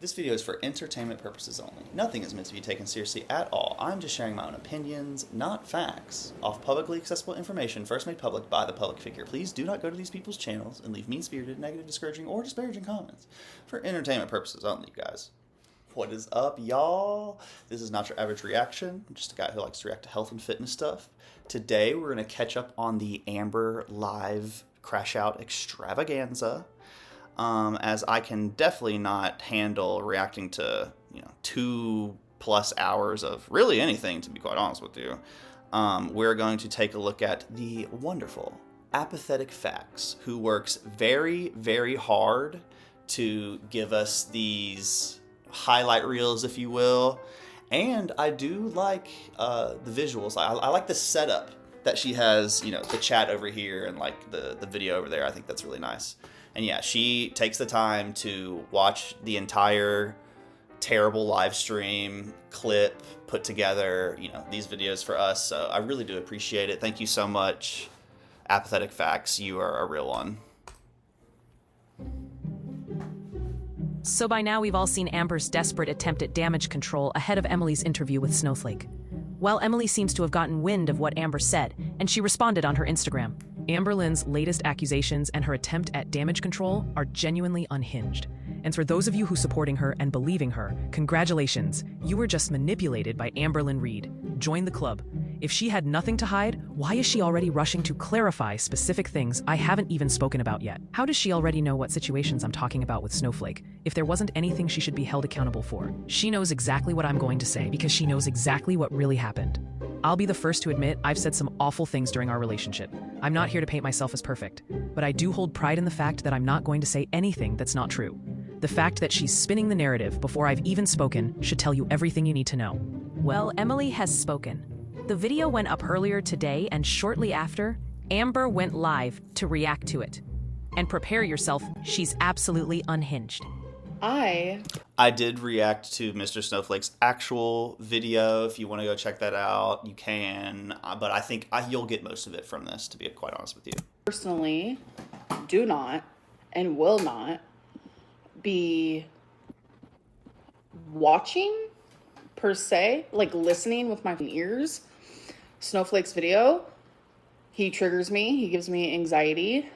This video is for entertainment purposes only. Nothing is meant to be taken seriously at all. I'm just sharing my own opinions, not facts, off publicly accessible information first made public by the public figure. Please do not go to these people's channels and leave mean-spirited, negative, discouraging, or disparaging comments. For entertainment purposes only, you guys. What is up, y'all? This is not your average reaction. I'm just a guy who likes to react to health and fitness stuff. Today, we're going to catch up on the Amber live crash out extravaganza. As I can definitely not handle reacting to, 2+ hours of really anything, to be quite honest with you. We're going to take a look at the wonderful Apathetic Facts, who works very, very hard to give us these highlight reels, if you will. And I do like the visuals. I like the setup that she has, the chat over here and like the video over there. I think that's really nice. And yeah, she takes the time to watch the entire terrible live stream clip, put together, these videos for us. So I really do appreciate it. Thank you so much, Apathetic Facts. You are a real one. So by now we've all seen Amber's desperate attempt at damage control ahead of Emily's interview with Snowflake. Well, Emily seems to have gotten wind of what Amber said, and she responded on her Instagram. Amberlynn's latest accusations and her attempt at damage control are genuinely unhinged. And for those of you who supporting her and believing her, congratulations, you were just manipulated by Amberlyn Reid. Join the club. If she had nothing to hide, why is she already rushing to clarify specific things I haven't even spoken about yet? How does she already know what situations I'm talking about with Snowflake if there wasn't anything she should be held accountable for? She knows exactly what I'm going to say because she knows exactly what really happened. I'll be the first to admit I've said some awful things during our relationship. I'm not here to paint myself as perfect, but I do hold pride in the fact that I'm not going to say anything that's not true. The fact that she's spinning the narrative before I've even spoken should tell you everything you need to know. Well, Emily has spoken. The video went up earlier today, and shortly after, Amber went live to react to it. And prepare yourself, she's absolutely unhinged. I did react to Mr. Snowflake's actual video. If you want to go check that out, you can. But I think you'll get most of it from this, to be quite honest with you. Personally, do not and will not be watching, per se, like listening with my ears, Snowflake's video. He triggers me. He gives me anxiety.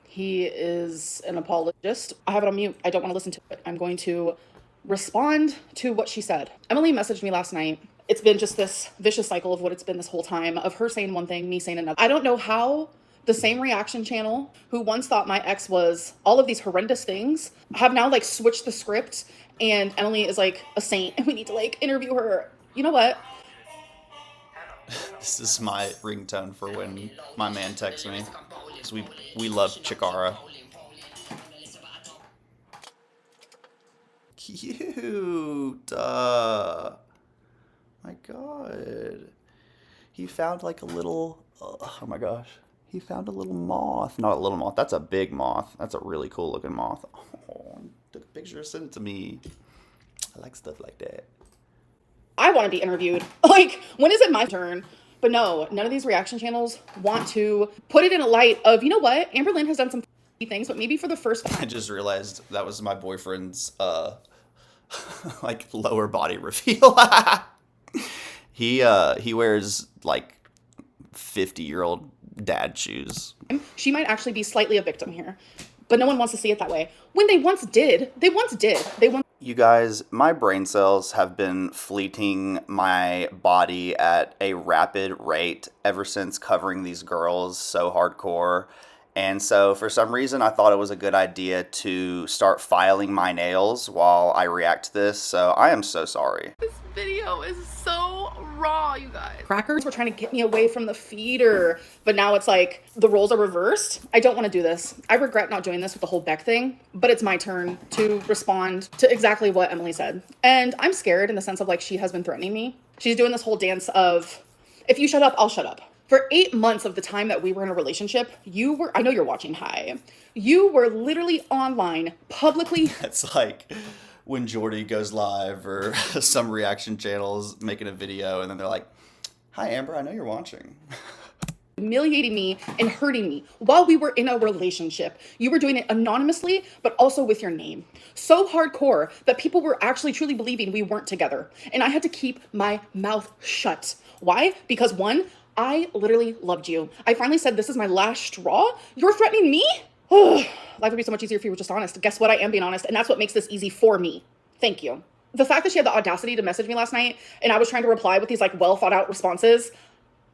He is an apologist. I have it on mute. I don't want to listen to it. I'm going to respond to what she said. Emily messaged me last night. It's been just this vicious cycle of what it's been this whole time, of her saying one thing, me saying another. I don't know how the same reaction channel who once thought my ex was all of these horrendous things have now like switched the script, and Emily is like a saint and we need to like interview her. You know what? This is my ringtone for when my man texts me, because we love Chikara. Cute. My God. He found like a little, oh my gosh. He found a little moth. Not a little moth. That's a big moth. That's a really cool looking moth. Oh, took a picture, sent it to me. I like stuff like that. I want to be interviewed. Like, when is it my turn? But no, none of these reaction channels want to put it in a light of, you know what? Amberlynn has done some things, but maybe for the first... I just realized that was my boyfriend's, like, lower body reveal. He wears, like, 50-year-old dad shoes. She might actually be slightly a victim here, but no one wants to see it that way. When they once did. You guys, my brain cells have been fleeting my body at a rapid rate ever since covering these girls so hardcore. And so for some reason, I thought it was a good idea to start filing my nails while I react to this. So I am so sorry. This video is so raw, you guys. Crackers were trying to get me away from the feeder, but now it's like the roles are reversed. I don't want to do this. I regret not doing this with the whole Beck thing, but it's my turn to respond to exactly what Emily said. And I'm scared in the sense of like she has been threatening me. She's doing this whole dance of, if you shut up, I'll shut up. For 8 months of the time that we were in a relationship, I know you're watching, hi. You were literally online, publicly. That's like when Jordy goes live or some reaction channels making a video and then they're like, hi Amber, I know you're watching. humiliating me and hurting me while we were in a relationship. You were doing it anonymously, but also with your name. So hardcore that people were actually truly believing we weren't together. And I had to keep my mouth shut. Why? Because one, I literally loved you. I finally said, this is my last straw. You're threatening me? Life would be so much easier if you were just honest. Guess what? I am being honest. And that's what makes this easy for me. Thank you. The fact that she had the audacity to message me last night and I was trying to reply with these like well thought out responses.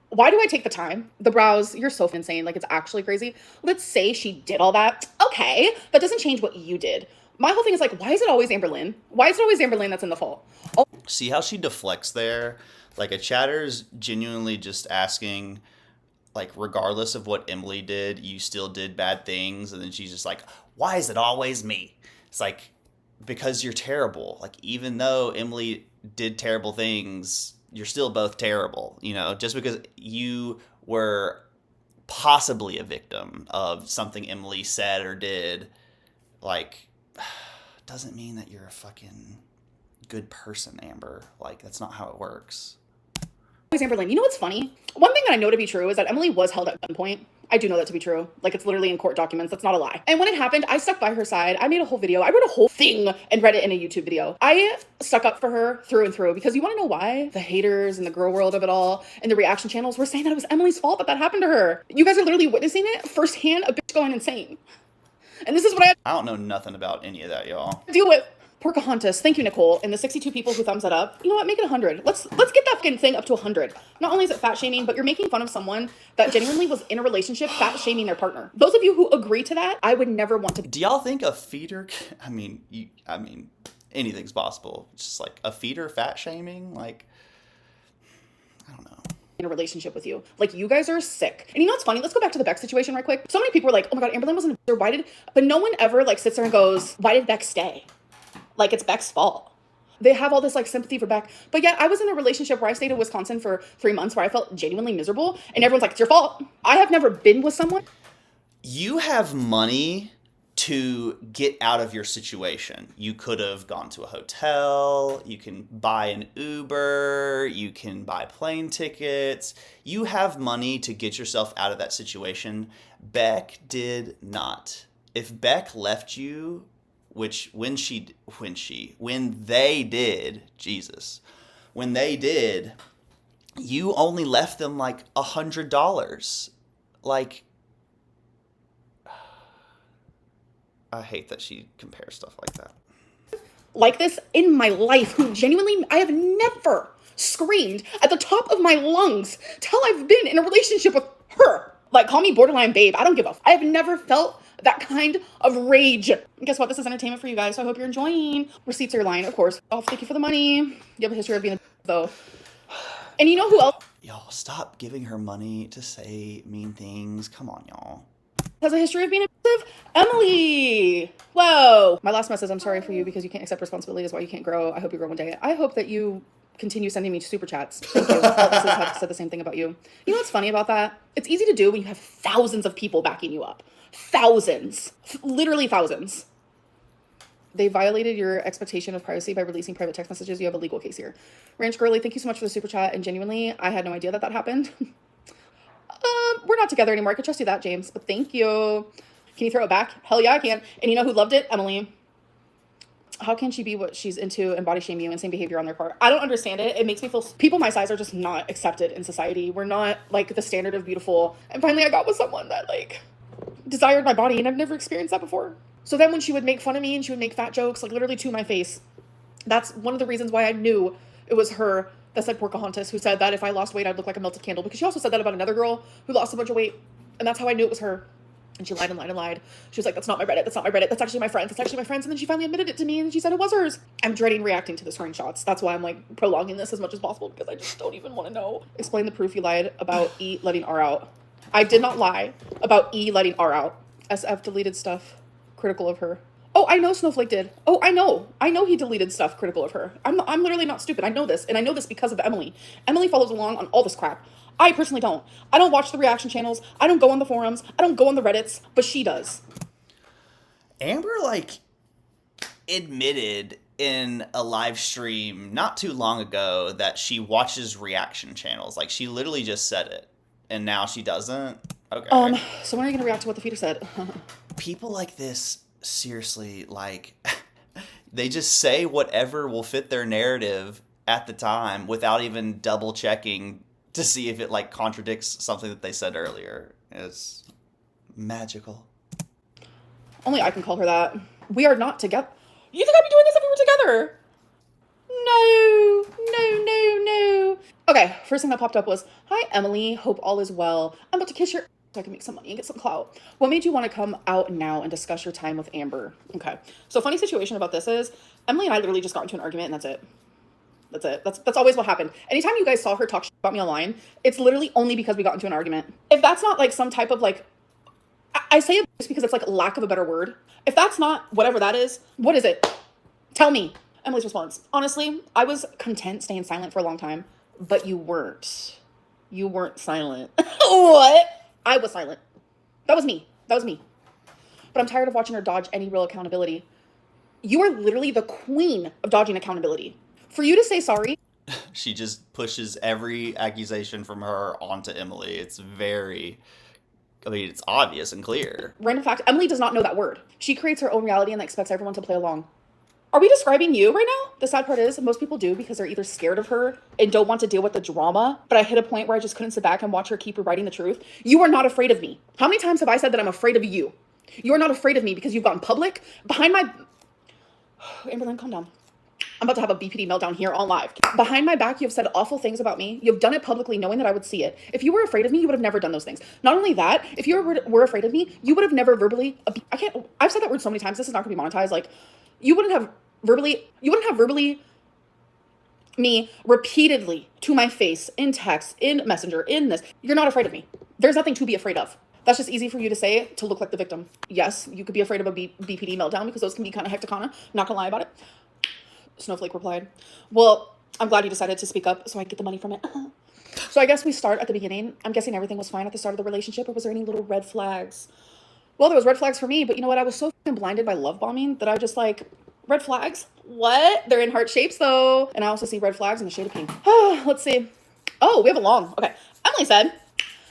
Why do I take the time? The brows, you're so insane. Like, it's actually crazy. Let's say she did all that. Okay, that doesn't change what you did. My whole thing is like, why is it always Amberlynn? Why is it always Amberlynn that's in the fault? Oh. See how she deflects there? Like, a chatter's genuinely just asking, like, regardless of what Emily did, you still did bad things. And then she's just like, why is it always me? It's like, because you're terrible. Like, even though Emily did terrible things, you're still both terrible, you know, just because you were possibly a victim of something Emily said or did, like, doesn't mean that you're a fucking good person, Amber. Like, that's not how it works. Amberlynn, you know what's funny? One thing that I know to be true is that Emily was held at gunpoint. I do know that to be true. Like, it's literally in court documents. That's not a lie. And when it happened, I stuck by her side. I made a whole video. I wrote a whole thing and read it in a YouTube video. I stuck up for her through and through because you want to know why? The haters and the girl world of it all and the reaction channels were saying that it was Emily's fault that happened to her. You guys are literally witnessing it firsthand, a bitch going insane. And this is what I don't know nothing about any of that, y'all. Deal with. Pocahontas, thank you, Nicole, and the 62 people who thumbs it up. You know what? Make it 100. Let's get that fucking thing up to 100. Not only is it fat shaming, but you're making fun of someone that genuinely was in a relationship, fat shaming their partner. Those of you who agree to that, I would never want to. Do y'all think a feeder? I mean, anything's possible. It's just like a feeder fat shaming. Like, I don't know. In a relationship with you. Like, you guys are sick. And you know what's funny? Let's go back to the Beck situation right quick. So many people were like, oh my God, Amberlynn wasn't a why did, but no one ever like sits there and goes, why did Beck stay? Like, it's Beck's fault. They have all this like sympathy for Beck. But yet I was in a relationship where I stayed in Wisconsin for 3 months where I felt genuinely miserable. And everyone's like, it's your fault. I have never been with someone. You have money to get out of your situation. You could have gone to a hotel. You can buy an Uber. You can buy plane tickets. You have money to get yourself out of that situation. Beck did not. If Beck left you, which when they did, you only left them like $100. Like, I hate that she compares stuff like that. Like this in my life, who genuinely, I have never screamed at the top of my lungs till I've been in a relationship with her. Like, call me borderline babe. I don't give a I have never felt that kind of rage. And guess what? This is entertainment for you guys, so I hope you're enjoying. Receipts are your line, of course. Oh, thank you for the money. You have a history of being a though. And you know who else? Y'all, stop giving her money to say mean things. Come on, y'all. Has a history of being abusive? Emily! Whoa! My last message, I'm sorry for you because you can't accept responsibility is why you can't grow. I hope you grow one day. I hope that you continue sending me super chats. Thank you. Elvis has said the same thing about you. You know what's funny about that? It's easy to do when you have thousands of people backing you up. Thousands. Literally thousands. They violated your expectation of privacy by releasing private text messages. You have a legal case here. Ranch Girly, thank you so much for the super chat. And genuinely, I had no idea that happened. We're not together anymore. I could trust you that, James. But thank you. Can you throw it back? Hell yeah, I can. And you know who loved it? Emily. How can she be what she's into and body shame you and same behavior on their part? I don't understand it. It makes me feel people my size are just not accepted in society. We're not like the standard of beautiful. And finally I got with someone that like desired my body and I've never experienced that before. So then when she would make fun of me and she would make fat jokes, like literally to my face, that's one of the reasons why I knew it was her that said Pocahontas, who said that if I lost weight, I'd look like a melted candle. Because she also said that about another girl who lost a bunch of weight. And that's how I knew it was her. And she lied and lied and lied. She was like, that's not my Reddit. That's not my Reddit. That's actually my friends. That's actually my friends. And then she finally admitted it to me and she said it was hers. I'm dreading reacting to the screenshots. That's why I'm like prolonging this as much as possible because I just don't even want to know. Explain the proof you lied about E letting R out. I did not lie about E letting R out. SF deleted stuff critical of her. Oh, I know Snowflake did. Oh, I know he deleted stuff critical of her. I'm literally not stupid. I know this. And I know this because of Emily. Emily follows along on all this crap. I personally don't. I don't watch the reaction channels. I don't go on the forums. I don't go on the Reddits, but she does. Amber, like, admitted in a live stream not too long ago that she watches reaction channels. Like, she literally just said it. and now she doesn't? Okay. So when are you gonna react to what the feeder said? People like this, seriously, like, they just say whatever will fit their narrative at the time without even double checking to see if it, like, contradicts something that they said earlier. It's magical. Only I can call her that. We are not together. You think I'd be doing this if we were together? No. Okay, first thing that popped up was, hi, Emily. Hope all is well. I'm about to kiss your so I can make some money and get some clout. What made you want to come out now and discuss your time with Amber? Okay, so funny situation about this is, Emily and I literally just got into an argument and that's it. That's always what happened. Anytime you guys saw her talk shit about me online, it's literally only because we got into an argument. If that's not like some type of like, I say it just because it's like lack of a better word. If that's not whatever that is, what is it? Tell me. Emily's response. Honestly, I was content staying silent for a long time, but you weren't. You weren't silent. What? I was silent. That was me. But I'm tired of watching her dodge any real accountability. You are literally the queen of dodging accountability. For you to say sorry. She just pushes every accusation from her onto Emily. It's it's obvious and clear. Random fact, Emily does not know that word. She creates her own reality and expects everyone to play along. Are we describing you right now? The sad part is, most people do because they're either scared of her and don't want to deal with the drama, but I hit a point where I just couldn't sit back and watch her keep rewriting the truth. You are not afraid of me. How many times have I said that I'm afraid of you? You are not afraid of me because you've gone public behind my... Amberlyn, calm down. I'm about to have a BPD meltdown here on live. Behind my back, you have said awful things about me. You've done it publicly knowing that I would see it. If you were afraid of me, you would have never done those things. Not only that, if you were afraid of me, you would have never verbally... I've said that word so many times. This is not going to be monetized. Like, you wouldn't have verbally me repeatedly to my face in text, in messenger, in this. You're not afraid of me. There's nothing to be afraid of. That's just easy for you to say to look like the victim. Yes, you could be afraid of a BPD meltdown because those can be kind of hecticana. Not gonna lie about it. Snowflake replied, well, I'm glad you decided to speak up so I can get the money from it. So I guess we start at the beginning. I'm guessing everything was fine at the start of the relationship, or was there any little red flags? Well, there was red flags for me, but you know what? I was so blinded by love bombing that I just like, red flags? What? They're in heart shapes though. And I also see red flags in the shade of pink. Let's see. Oh, we have a long. Okay. Emily said,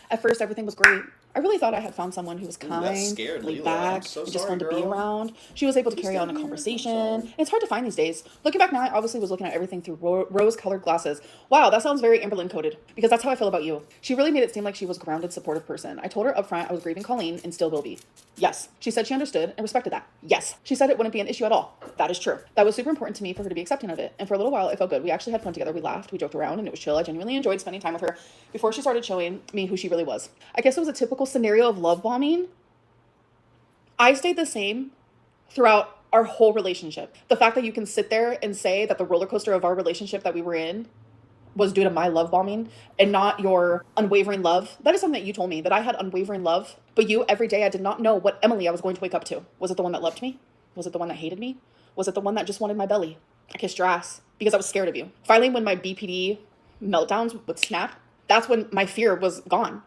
at first everything was great. I really thought I had found someone who was kind, laid back, and just fun to be around. She was able to carry on a conversation. It's hard to find these days. Looking back now, I obviously was looking at everything through rose-colored glasses. Wow, that sounds very Amberlyn coded, because that's how I feel about you. She really made it seem like she was a grounded, supportive person. I told her upfront I was grieving Colleen and still will be. Yes. She said she understood and respected that. Yes. She said it wouldn't be an issue at all. That is true. That was super important to me for her to be accepting of it. And for a little while, it felt good. We actually had fun together. We laughed, we joked around, and it was chill. I genuinely enjoyed spending time with her before she started showing me who she really was. I guess it was a typical scenario of love bombing. I stayed the same throughout our whole relationship. The fact that you can sit there and say that the roller coaster of our relationship that we were in was due to my love bombing and not your unwavering love. That is something that you told me, that I had unwavering love. But you, every day, I did not know what Emily I was going to wake up to. Was it the one that loved me? Was it the one that hated me? Was it the one that just wanted my belly? I kissed your ass because I was scared of you. Finally, when my BPD meltdowns would snap, that's when my fear was gone.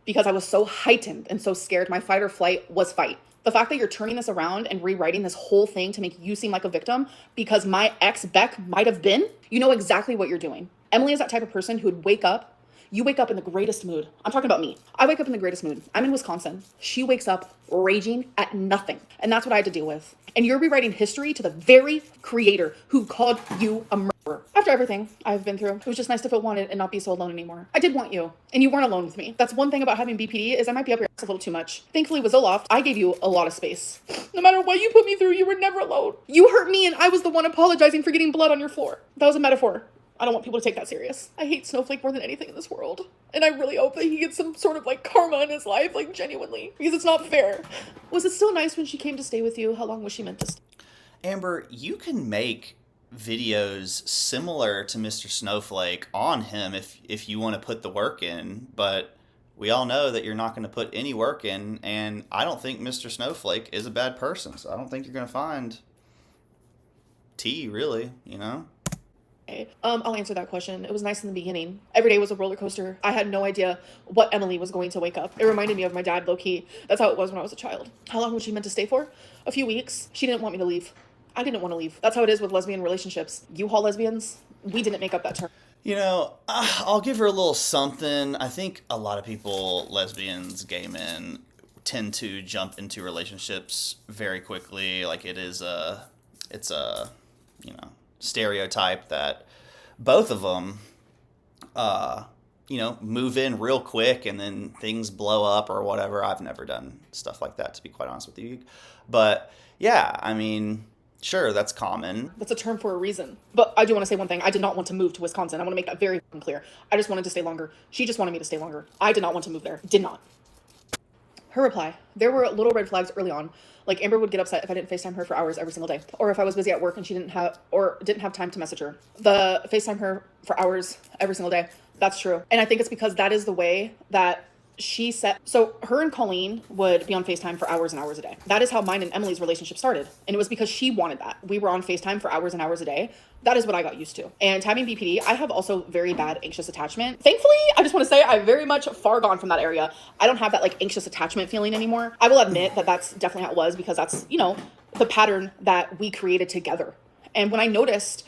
Because I was so heightened and so scared. My fight or flight was fight. The fact that you're turning this around and rewriting this whole thing to make you seem like a victim because my ex Beck might have been, you know exactly what you're doing. Emily is that type of person who would wake up. You wake up in the greatest mood. I'm talking about me. I wake up in the greatest mood. I'm in Wisconsin. She wakes up raging at nothing. And that's what I had to deal with. And you're rewriting history to the very creator who called you a murderer. After everything I've been through, it was just nice to feel wanted and not be so alone anymore. I did want you, and you weren't alone with me. That's one thing about having BPD is I might be up your ass a little too much. Thankfully with Zoloft, I gave you a lot of space. No matter what you put me through, you were never alone. You hurt me and I was the one apologizing for getting blood on your floor. That was a metaphor. I don't want people to take that serious. I hate Snowflake more than anything in this world. And I really hope that he gets some sort of like karma in his life, like genuinely, because it's not fair. Was it still nice when she came to stay with you? How long was she meant to stay? Amber, you can make videos similar to Mr. Snowflake on him if you want to put the work in, but we all know that you're not going to put any work in, and I don't think Mr. Snowflake is a bad person, so I don't think you're going to find tea, really, you know? I'll answer that question. It was nice in the beginning. Every day was a roller coaster. I had no idea what Emily was going to wake up. It reminded me of my dad, low-key. That's how it was when I was a child. How long was she meant to stay for? A few weeks. She didn't want me to leave. I didn't want to leave. That's how it is with lesbian relationships. U-Haul lesbians, we didn't make up that term. I'll give her a little something. I think a lot of people, lesbians, gay men, tend to jump into relationships very quickly. Like it's a, stereotype that both of them, move in real quick and then things blow up or whatever. I've never done stuff like that, to be quite honest with you. But yeah, I mean, sure, that's common. That's a term for a reason. But I do want to say one thing. I did not want to move to Wisconsin. I want to make that very clear. I just wanted to stay longer. She just wanted me to stay longer. I did not want to move there. Did not. Her reply. There were little red flags early on. Like Amber would get upset if I didn't FaceTime her for hours every single day. Or if I was busy at work and she didn't have time to message her. The FaceTime her for hours every single day. That's true. And I think it's because that is the way that she set. So her and Colleen would be on FaceTime for hours and hours a day. That is how mine and Emily's relationship started. And it was because she wanted that. We were on FaceTime for hours and hours a day. That is what I got used to. And having BPD, I have also very bad anxious attachment. Thankfully, I just want to say I'm very much far gone from that area. I don't have that like anxious attachment feeling anymore. I will admit that that's definitely how it was because that's, the pattern that we created together. And when I noticed,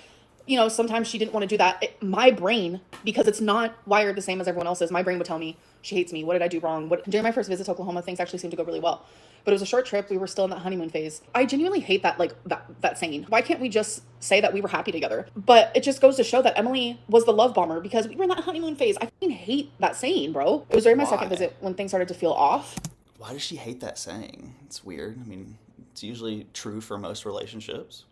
sometimes she didn't want to do that, my brain, because it's not wired the same as everyone else's, my brain would tell me she hates me. What did I do wrong? During my first visit to Oklahoma, things actually seemed to go really well. But it was a short trip. We were still in that honeymoon phase. I genuinely hate that saying. Why can't we just say that we were happy together? But it just goes to show that Emily was the love bomber because we were in that honeymoon phase. I fucking hate that saying, bro. It was during my second visit when things started to feel off. Why does she hate that saying? It's weird. I mean, it's usually true for most relationships.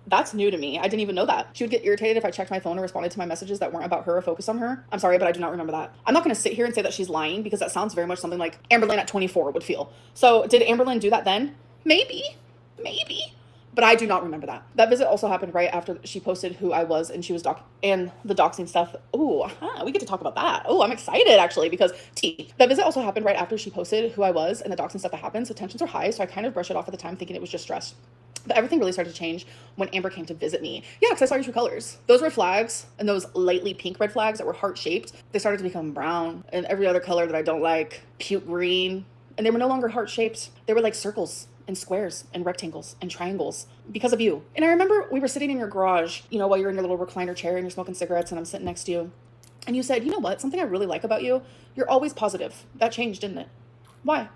That's new to me. I didn't even know that. She would get irritated if I checked my phone or responded to my messages that weren't about her or focused on her. I'm sorry, but I do not remember that. I'm not going to sit here and say that she's lying because that sounds very much something like Amberlyn at 24 would feel. So did Amberlyn do that then? Maybe. But I do not remember that. That visit also happened right after she posted who I was and she was and the doxing stuff. Ooh, we get to talk about that. Oh, I'm excited actually because that visit also happened right after she posted who I was and the doxing stuff that happened. So tensions are high. So I kind of brushed it off at the time thinking it was just stress. But everything really started to change when Amber came to visit me. Yeah, because I saw your true colors. Those red flags and those lightly pink red flags that were heart-shaped, they started to become brown and every other color that I don't like, puke green. And they were no longer heart-shaped. They were like circles and squares and rectangles and triangles because of you. And I remember we were sitting in your garage, while you're in your little recliner chair and you're smoking cigarettes and I'm sitting next to you. And you said, you know what? Something I really like about you, you're always positive. That changed, didn't it? Why?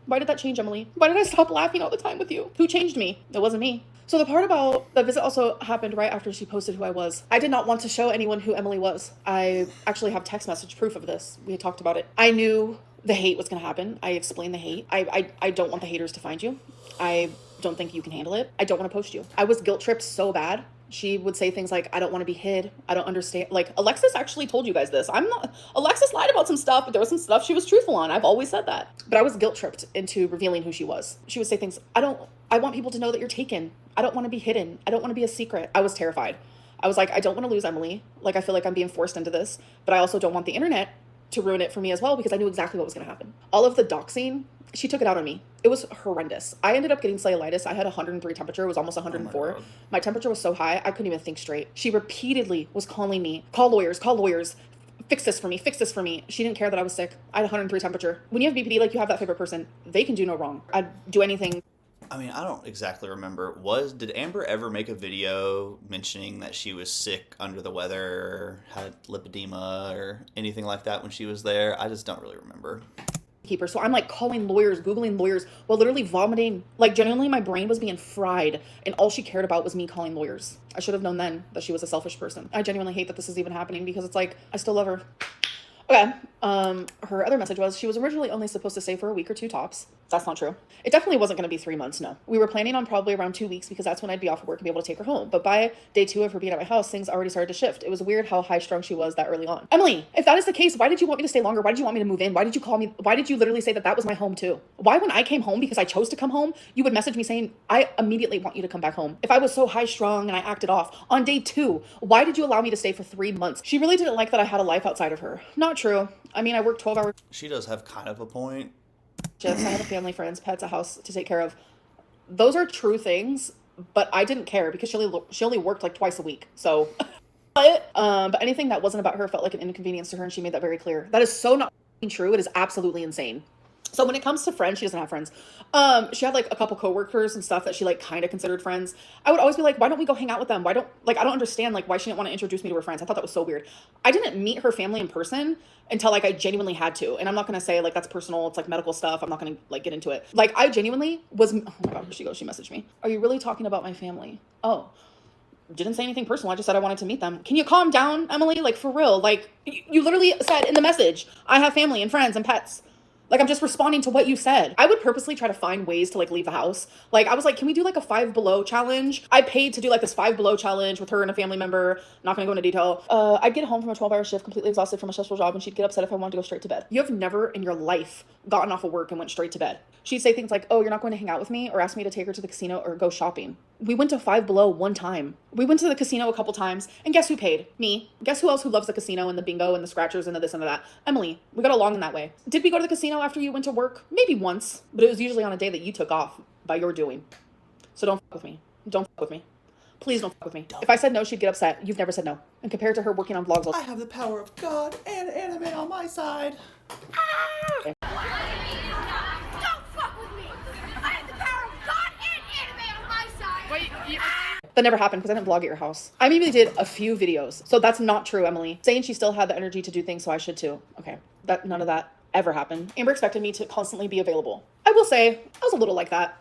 Why did that change, Emily? Why did I stop laughing all the time with you? Who changed me? It wasn't me. So the part about the visit also happened right after she posted who I was. I did not want to show anyone who Emily was. I actually have text message proof of this. We had talked about it. I knew the hate was going to happen. I explained the hate. I don't want the haters to find you. I don't think you can handle it. I don't want to post you. I was guilt tripped so bad. She would say things like, I don't want to be hid. I don't understand. Like, Alexis actually told you guys this. Alexis lied about some stuff, but there was some stuff she was truthful on. I've always said that. But I was guilt tripped into revealing who she was. She would say things, I want people to know that you're taken. I don't want to be hidden. I don't want to be a secret. I was terrified. I was like, I don't want to lose Emily. Like, I feel like I'm being forced into this, but I also don't want the internet to ruin it for me as well because I knew exactly what was going to happen. All of the doxing, she took it out on me. It was horrendous. I ended up getting cellulitis. I had 103 temperature. It was almost 104. My temperature was so high, I couldn't even think straight. She repeatedly was calling me, call lawyers, fix this for me. She didn't care that I was sick. I had 103 temperature. When you have BPD, like you have that favorite person, they can do no wrong. I'd do anything. I mean, I don't exactly remember. Did Amber ever make a video mentioning that she was sick, under the weather, or had lipedema, or anything like that when she was there? I just don't really remember. Keeper. So I'm like calling lawyers, Googling lawyers, while literally vomiting. Like genuinely my brain was being fried and all she cared about was me calling lawyers. I should have known then that she was a selfish person. I genuinely hate that this is even happening because it's like, I still love her. Okay. Her other message was she was originally only supposed to stay for a week or two tops. That's not true. It definitely wasn't going to be 3 months, no. We were planning on probably around 2 weeks because that's when I'd be off of work and be able to take her home. But by day 2 of her being at my house, things already started to shift. It was weird how high strung she was that early on. Emily, if that is the case, why did you want me to stay longer? Why did you want me to move in? Why did you call me? Why did you literally say that that was my home too? Why when I came home because I chose to come home, you would message me saying, I immediately want you to come back home. If I was so high strung and I acted off on day 2, why did you allow me to stay for 3 months? She really didn't like that I had a life outside of her. Not true. I mean, I worked 12 hours. She does have kind of a point. I had a family, friends, pets, a house to take care of. Those are true things, but I didn't care because she only worked like twice a week. So, but anything that wasn't about her felt like an inconvenience to her, and she made that very clear. That is so not true. It is absolutely insane. So when it comes to friends, she doesn't have friends. She had like a couple coworkers and stuff that she like kind of considered friends. I would always be like, why don't we go hang out with them? Why don't, like, I don't understand like why she didn't want to introduce me to her friends. I thought that was so weird. I didn't meet her family in person until like I genuinely had to. And I'm not going to say like that's personal. It's like medical stuff. I'm not going to like get into it. Like I genuinely was, oh my God, here she goes. She messaged me. Are you really talking about my family? Oh, didn't say anything personal. I just said I wanted to meet them. Can you calm down, Emily? Like for real. Like you literally said in the message, I have family and friends and pets. Like, I'm just responding to what you said. I would purposely try to find ways to, like, leave the house. Like, I was like, can we do, like, a 5 Below challenge? I paid to do, like, this 5 Below challenge with her and a family member. Not gonna go into detail. I'd get home from a 12-hour shift, completely exhausted from a stressful job, and she'd get upset if I wanted to go straight to bed. You have never in your life gotten off of work and went straight to bed. She'd say things like, oh, you're not going to hang out with me, or ask me to take her to the casino or go shopping. We went to 5 Below one time. We went to the casino a couple times, and guess who paid? Me. Guess who else who loves the casino and the bingo and the scratchers and the this and the that? Emily. We got along in that way. Did we go to the casino after you went to work? Maybe once, but it was usually on a day that you took off by your doing. So don't fuck with me. Don't fuck with me. Please don't fuck with me. If I said no, she'd get upset. You've never said no. And compared to her working on vlogs, I have the power of God and anime on my side. Okay. That never happened because I didn't vlog at your house. I maybe did a few videos. So that's not true, Emily. Saying she still had the energy to do things, so I should too. Okay, none of that ever happened. Amber expected me to constantly be available. I will say, I was a little like that.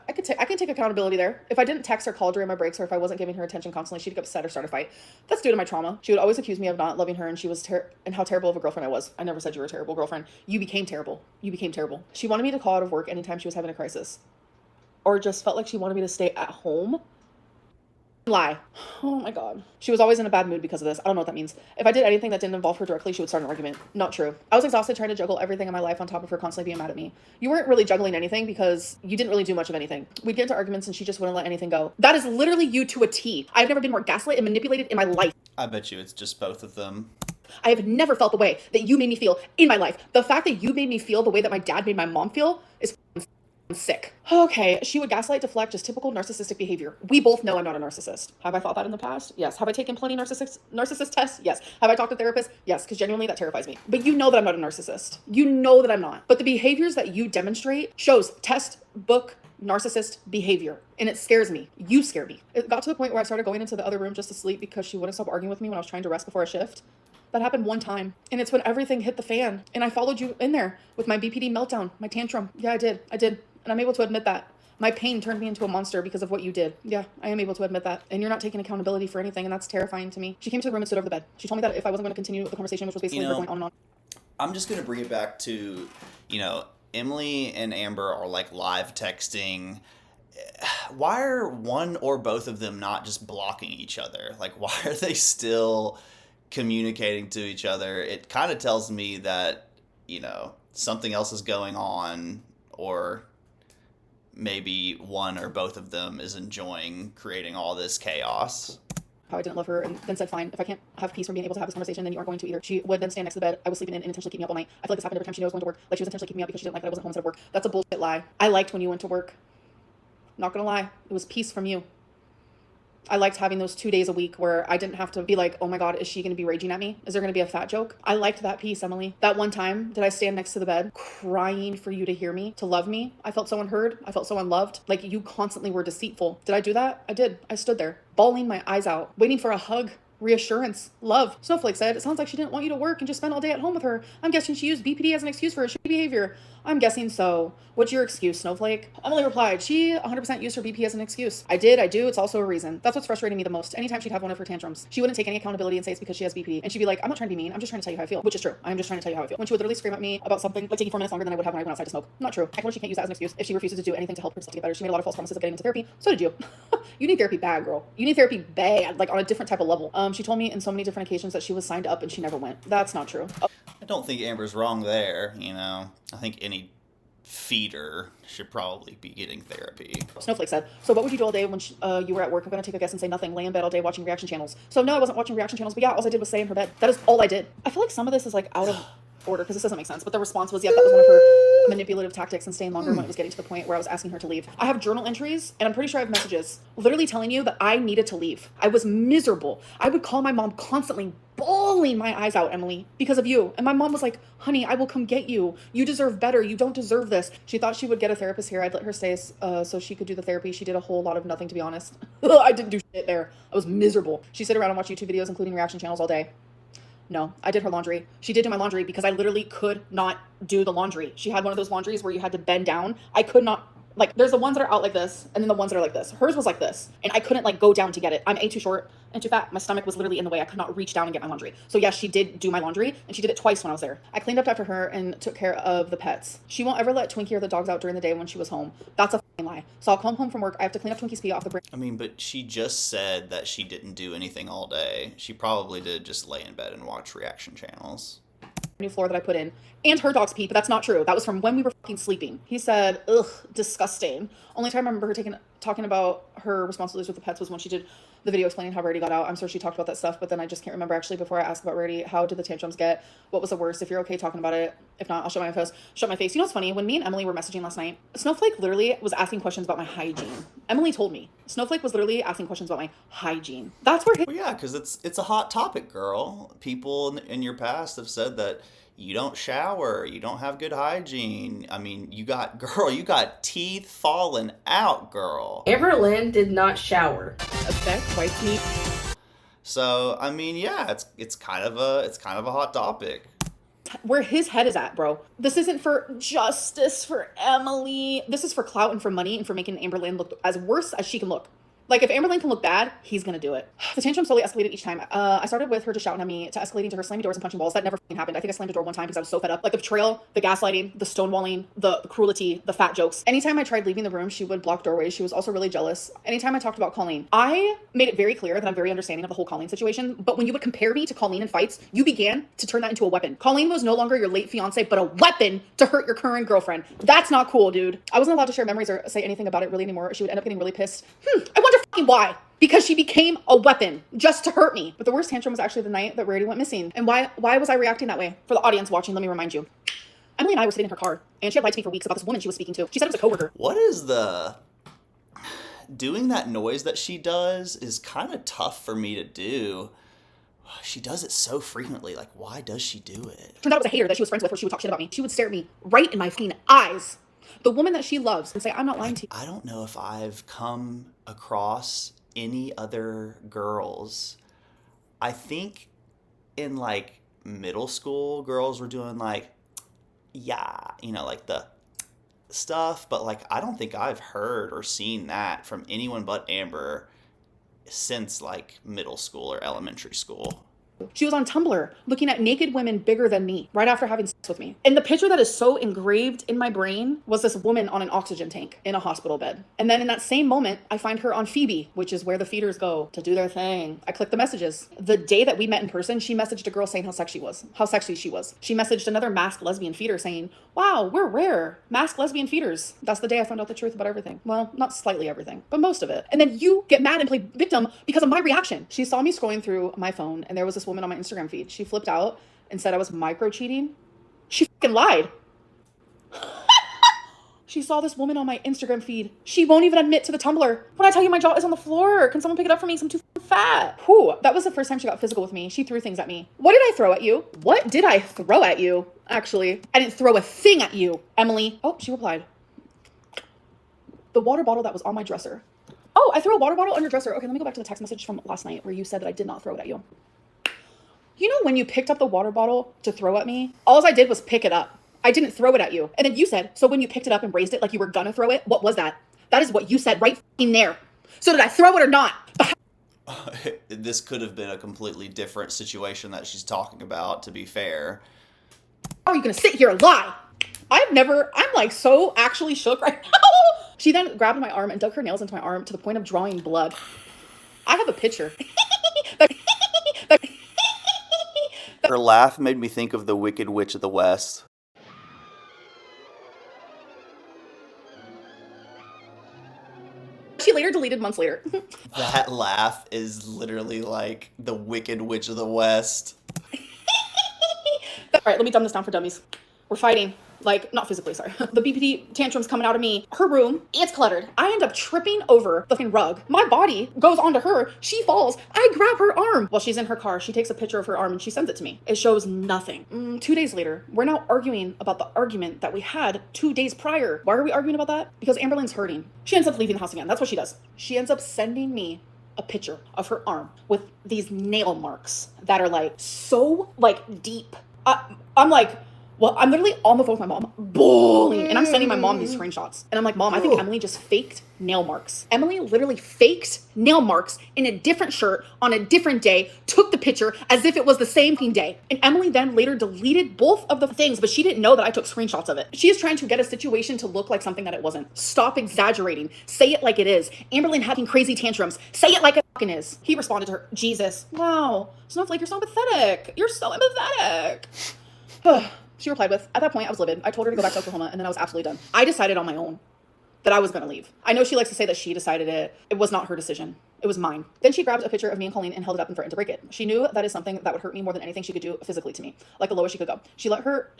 I can take accountability there. If I didn't text or call during my breaks, or if I wasn't giving her attention constantly, she'd get upset or start a fight. That's due to my trauma. She would always accuse me of not loving her, and she was and how terrible of a girlfriend I was. I never said you were a terrible girlfriend. You became terrible. You became terrible. She wanted me to call out of work anytime she was having a crisis, or just felt like she wanted me to stay at home. Lie. Oh my God. She was always in a bad mood because of this. I don't know what that means. If I did anything that didn't involve her directly, she would start an argument. Not true. I was exhausted trying to juggle everything in my life on top of her constantly being mad at me. You weren't really juggling anything because you didn't really do much of anything. We'd get into arguments and she just wouldn't let anything go. That is literally you to a T. I've never been more gaslit and manipulated in my life. I bet you it's just both of them. I have never felt the way that you made me feel in my life. The fact that you made me feel the way that my dad made my mom feel is sick. Okay, she would gaslight, deflect, just typical narcissistic behavior. We both know I'm not a narcissist. Have I thought that in the past? Yes. Have I taken plenty narcissist tests? Yes. Have I talked to therapists? Yes, because genuinely that terrifies me. But you know that I'm not a narcissist. You know that I'm not. But the behaviors that you demonstrate shows textbook narcissist behavior, and it scares me. You scare me. It got to the point where I started going into the other room just to sleep because she wouldn't stop arguing with me when I was trying to rest before a shift. That happened one time, and it's when everything hit the fan, and I followed you in there with my BPD meltdown, my tantrum. Yeah, I did. And I'm able to admit that. My pain turned me into a monster because of what you did. Yeah, I am able to admit that. And you're not taking accountability for anything, and that's terrifying to me. She came to the room and stood over the bed. She told me that if I wasn't going to continue the conversation, which was basically her going on and on. I'm just going to bring it back to, Emily and Amber are like live texting. Why are one or both of them not just blocking each other? Like, why are they still communicating to each other? It kind of tells me that, something else is going on, or maybe one or both of them is enjoying creating all this chaos. How I didn't love her, and then said, fine, if I can't have peace from being able to have this conversation, then you aren't going to either. She would then stand next to the bed. I was sleeping in and intentionally keep me up all night. I feel like this happened every time she knew I was going to work. Like she was intentionally keeping me up because she didn't like that I wasn't home instead of work. That's a bullshit lie. I liked when you went to work. Not gonna lie. It was peace from you. I liked having those 2 days a week where I didn't have to be like, oh my God, is she going to be raging at me? Is there going to be a fat joke? I liked that piece, Emily. That one time, did I stand next to the bed crying for you to hear me, to love me? I felt so unheard. I felt so unloved. Like you constantly were deceitful. Did I do that? I did. I stood there, bawling my eyes out, waiting for a hug, reassurance, love. Snowflake said, it sounds like she didn't want you to work and just spend all day at home with her. I'm guessing she used BPD as an excuse for her shitty behavior. I'm guessing so. What's your excuse, Snowflake? Emily replied, she 100% used her BP as an excuse. I do. It's also a reason. That's what's frustrating me the most. Anytime she'd have one of her tantrums, she wouldn't take any accountability and say it's because she has BP. And she'd be like, I'm not trying to be mean. I'm just trying to tell you how I feel. Which is true. I'm just trying to tell you how I feel. When she would literally scream at me about something, like taking 4 minutes longer than I would have when I went outside to smoke. Not true. I told her she can't use that as an excuse if she refuses to do anything to help herself to get better. She made a lot of false promises of getting into therapy. So did you. You need therapy bad, girl. You need therapy bad, like on a different type of level. She told me in so many different occasions that she was signed up and she never went. That's not true. I don't think Amber's wrong there, I think any feeder should probably be getting therapy. Snowflake said, so what would you do all day when you were at work? I'm going to take a guess and say nothing. Lay in bed all day watching reaction channels. So no, I wasn't watching reaction channels, but yeah, all I did was stay in her bed. That is all I did. I feel like some of this is like out of order because this doesn't make sense, but the response was, yeah, that was one of her manipulative tactics and staying longer when it was getting to the point where I was asking her to leave. I have journal entries, and I'm pretty sure I have messages literally telling you that I needed to leave. I was miserable. I would call my mom constantly, bawling my eyes out, Emily, because of you. And my mom was like, honey, I will come get you. You deserve better. You don't deserve this. She thought she would get a therapist here. I'd let her stay so she could do the therapy. She did a whole lot of nothing, to be honest. I didn't do shit there. I was miserable. She sit around and watch YouTube videos, including reaction channels, all day. No, I did her laundry. She did do my laundry because I literally could not do the laundry. She had one of those laundries where you had to bend down. I could not, like, there's the ones that are out like this and then the ones that are like this. Hers was like this, and I couldn't like go down to get it. I'm A, too short and too fat. My stomach was literally in the way. I could not reach down and get my laundry. So yes, she did do my laundry, and she did it twice when I was there. I cleaned up after her and took care of the pets. She won't ever let Twinkie or the dogs out during the day when she was home. That's a f***ing lie. So I'll come home from work. I have to clean up Twinkie's pee off the brain. I mean, but she just said that she didn't do anything all day. She probably did just lay in bed and watch reaction channels. New floor that I put in, and her dog's pee, but that's not true. That was from when we were fucking sleeping. He said, ugh, disgusting. Only time I remember her talking about her responsibilities with the pets was when she did the video explaining how Rarity got out. I'm sure she talked about that stuff, but then I just can't remember. Actually, before I ask about Rarity, how did the tantrums get? What was the worst? If you're okay talking about it. If not, I'll shut my face. You know what's funny? When me and Emily were messaging last night, Snowflake literally was asking questions about my hygiene. Emily told me. Snowflake was literally asking questions about my hygiene. That's where Well, yeah, because it's a hot topic, girl. People in your past have said that you don't shower, you don't have good hygiene. I mean, you got teeth falling out, girl. Amberlynn did not shower. affect wipes me. So, I mean, yeah, it's kind of a hot topic. Where his head is at, bro. This isn't for justice for Emily. This is for clout and for money and for making Amberlynn look as worse as she can look. Like, if Amberlyn can look bad, he's gonna do it. The tantrum slowly escalated each time. I started with her just shouting at me, to escalating to her slamming doors and punching walls. That never fucking happened. I think I slammed a door one time because I was so fed up. Like, the betrayal, the gaslighting, the stonewalling, the cruelty, the fat jokes. Anytime I tried leaving the room, she would block doorways. She was also really jealous. Anytime I talked about Colleen, I made it very clear that I'm very understanding of the whole Colleen situation. But when you would compare me to Colleen in fights, you began to turn that into a weapon. Colleen was no longer your late fiance, but a weapon to hurt your current girlfriend. That's not cool, dude. I wasn't allowed to share memories or say anything about it really anymore. She would end up getting really pissed. I wonder fucking why. Because she became a weapon just to hurt me. But the worst tantrum was actually the night that Rarity went missing. And why was I reacting that way? For the audience watching, let me remind you. Emily and I were sitting in her car, and she had lied to me for weeks about this woman she was speaking to. She said it was a coworker. What is doing that noise that she does is kind of tough for me to do. She does it so frequently. Like, why does she do it? Turned out it was a hater that she was friends with, where she would talk shit about me. She would stare at me right in my fucking eyes. The woman that she loves, and say, I'm not lying to you. I don't know if I've come across any other girls. I think in like middle school, girls were doing like, yeah, like the stuff, but like I don't think I've heard or seen that from anyone but Amber since like middle school or elementary school. She was on Tumblr looking at naked women bigger than me right after having sex with me. And the picture that is so engraved in my brain was this woman on an oxygen tank in a hospital bed. And then in that same moment, I find her on Phoebe, which is where the feeders go to do their thing. I click the messages. The day that we met in person, she messaged a girl saying how sexy she was. She messaged another masked lesbian feeder saying, wow, we're rare. Masked lesbian feeders. That's the day I found out the truth about everything. Well, not slightly everything, but most of it. And then you get mad and play victim because of my reaction. She saw me scrolling through my phone, and there was this woman on my Instagram feed. She flipped out and said I was micro cheating. She fucking lied. She saw this woman on my Instagram feed. She won't even admit to the Tumblr. When I tell you my jaw is on the floor, can someone pick it up for me? 'Cause I'm too fat. Whew, that was the first time she got physical with me. She threw things at me. What did I throw at you? What did I throw at you? Actually, I didn't throw a thing at you, Emily. Oh, she replied. The water bottle that was on my dresser. Oh, I threw a water bottle on your dresser. Okay, let me go back to the text message from last night where you said that I did not throw it at you. You know when you picked up the water bottle to throw at me? All I did was pick it up. I didn't throw it at you. And then you said, so when you picked it up and raised it like you were gonna throw it, what was that? That is what you said right in there. So did I throw it or not? This could have been a completely different situation that she's talking about, to be fair. How are you gonna sit here and lie? I'm like so actually shook right now. She then grabbed my arm and dug her nails into my arm to the point of drawing blood. I have a picture. Her laugh made me think of the Wicked Witch of the West. She later deleted months later. That laugh is literally like the Wicked Witch of the West. All right, let me dumb this down for dummies. We're fighting. Like, not physically, sorry. The BPD tantrums coming out of me. Her room, it's cluttered. I end up tripping over the fucking rug. My body goes onto her. She falls. I grab her arm. While she's in her car, she takes a picture of her arm and she sends it to me. It shows nothing. 2 days later, we're now arguing about the argument that we had 2 days prior. Why are we arguing about that? Because Amberlynn's hurting. She ends up leaving the house again. That's what she does. She ends up sending me a picture of her arm with these nail marks that are like so like deep. I'm like, well, I'm literally on the phone with my mom, bawling, and I'm sending my mom these screenshots. And I'm like, Mom, I think Emily just faked nail marks. Emily literally faked nail marks in a different shirt on a different day, took the picture as if it was the same day. And Emily then later deleted both of the things, but she didn't know that I took screenshots of it. She is trying to get a situation to look like something that it wasn't. Stop exaggerating. Say it like it is. Amberlynn having crazy tantrums. Say it like it fucking is. He responded to her, Jesus, wow, Snowflake, you're so empathetic. You're so empathetic. She replied with, at that point, I was livid. I told her to go back to Oklahoma, and then I was absolutely done. I decided on my own that I was going to leave. I know she likes to say that she decided it. It was not her decision. It was mine. Then she grabbed a picture of me and Colleen and held it up and threatened to break it. She knew that is something that would hurt me more than anything she could do physically to me, like the lowest she could go. She let her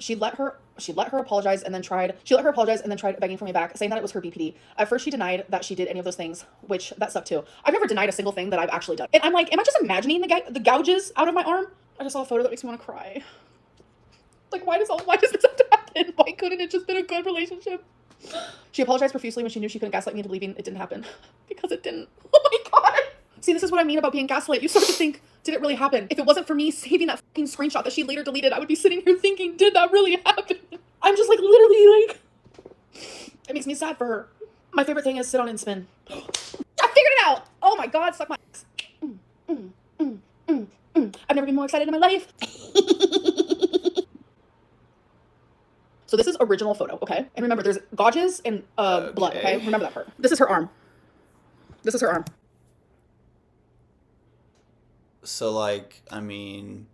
apologize and then tried begging for me back, saying that it was her BPD. At first, she denied that she did any of those things, which that sucked too. I've never denied a single thing that I've actually done. And I'm like, am I just imagining the gouges out of my arm? I just saw a photo that makes me want to cry. Like, why does this have to happen? Why couldn't it just been a good relationship? She apologized profusely when she knew she couldn't gaslight me into believing it didn't happen. Because it didn't. Oh my God. See, this is what I mean about being gaslit. You start to think, did it really happen? If it wasn't for me saving that fucking screenshot that she later deleted, I would be sitting here thinking, did that really happen? I'm just like, literally, like, it makes me sad for her. My favorite thing is sit on and spin. I figured it out. Oh my God, suck my ass. I've never been more excited in my life. So this is original photo, okay? And remember, there's gouges and blood, okay? Remember that part. This is her arm. This is her arm. So, like, I mean,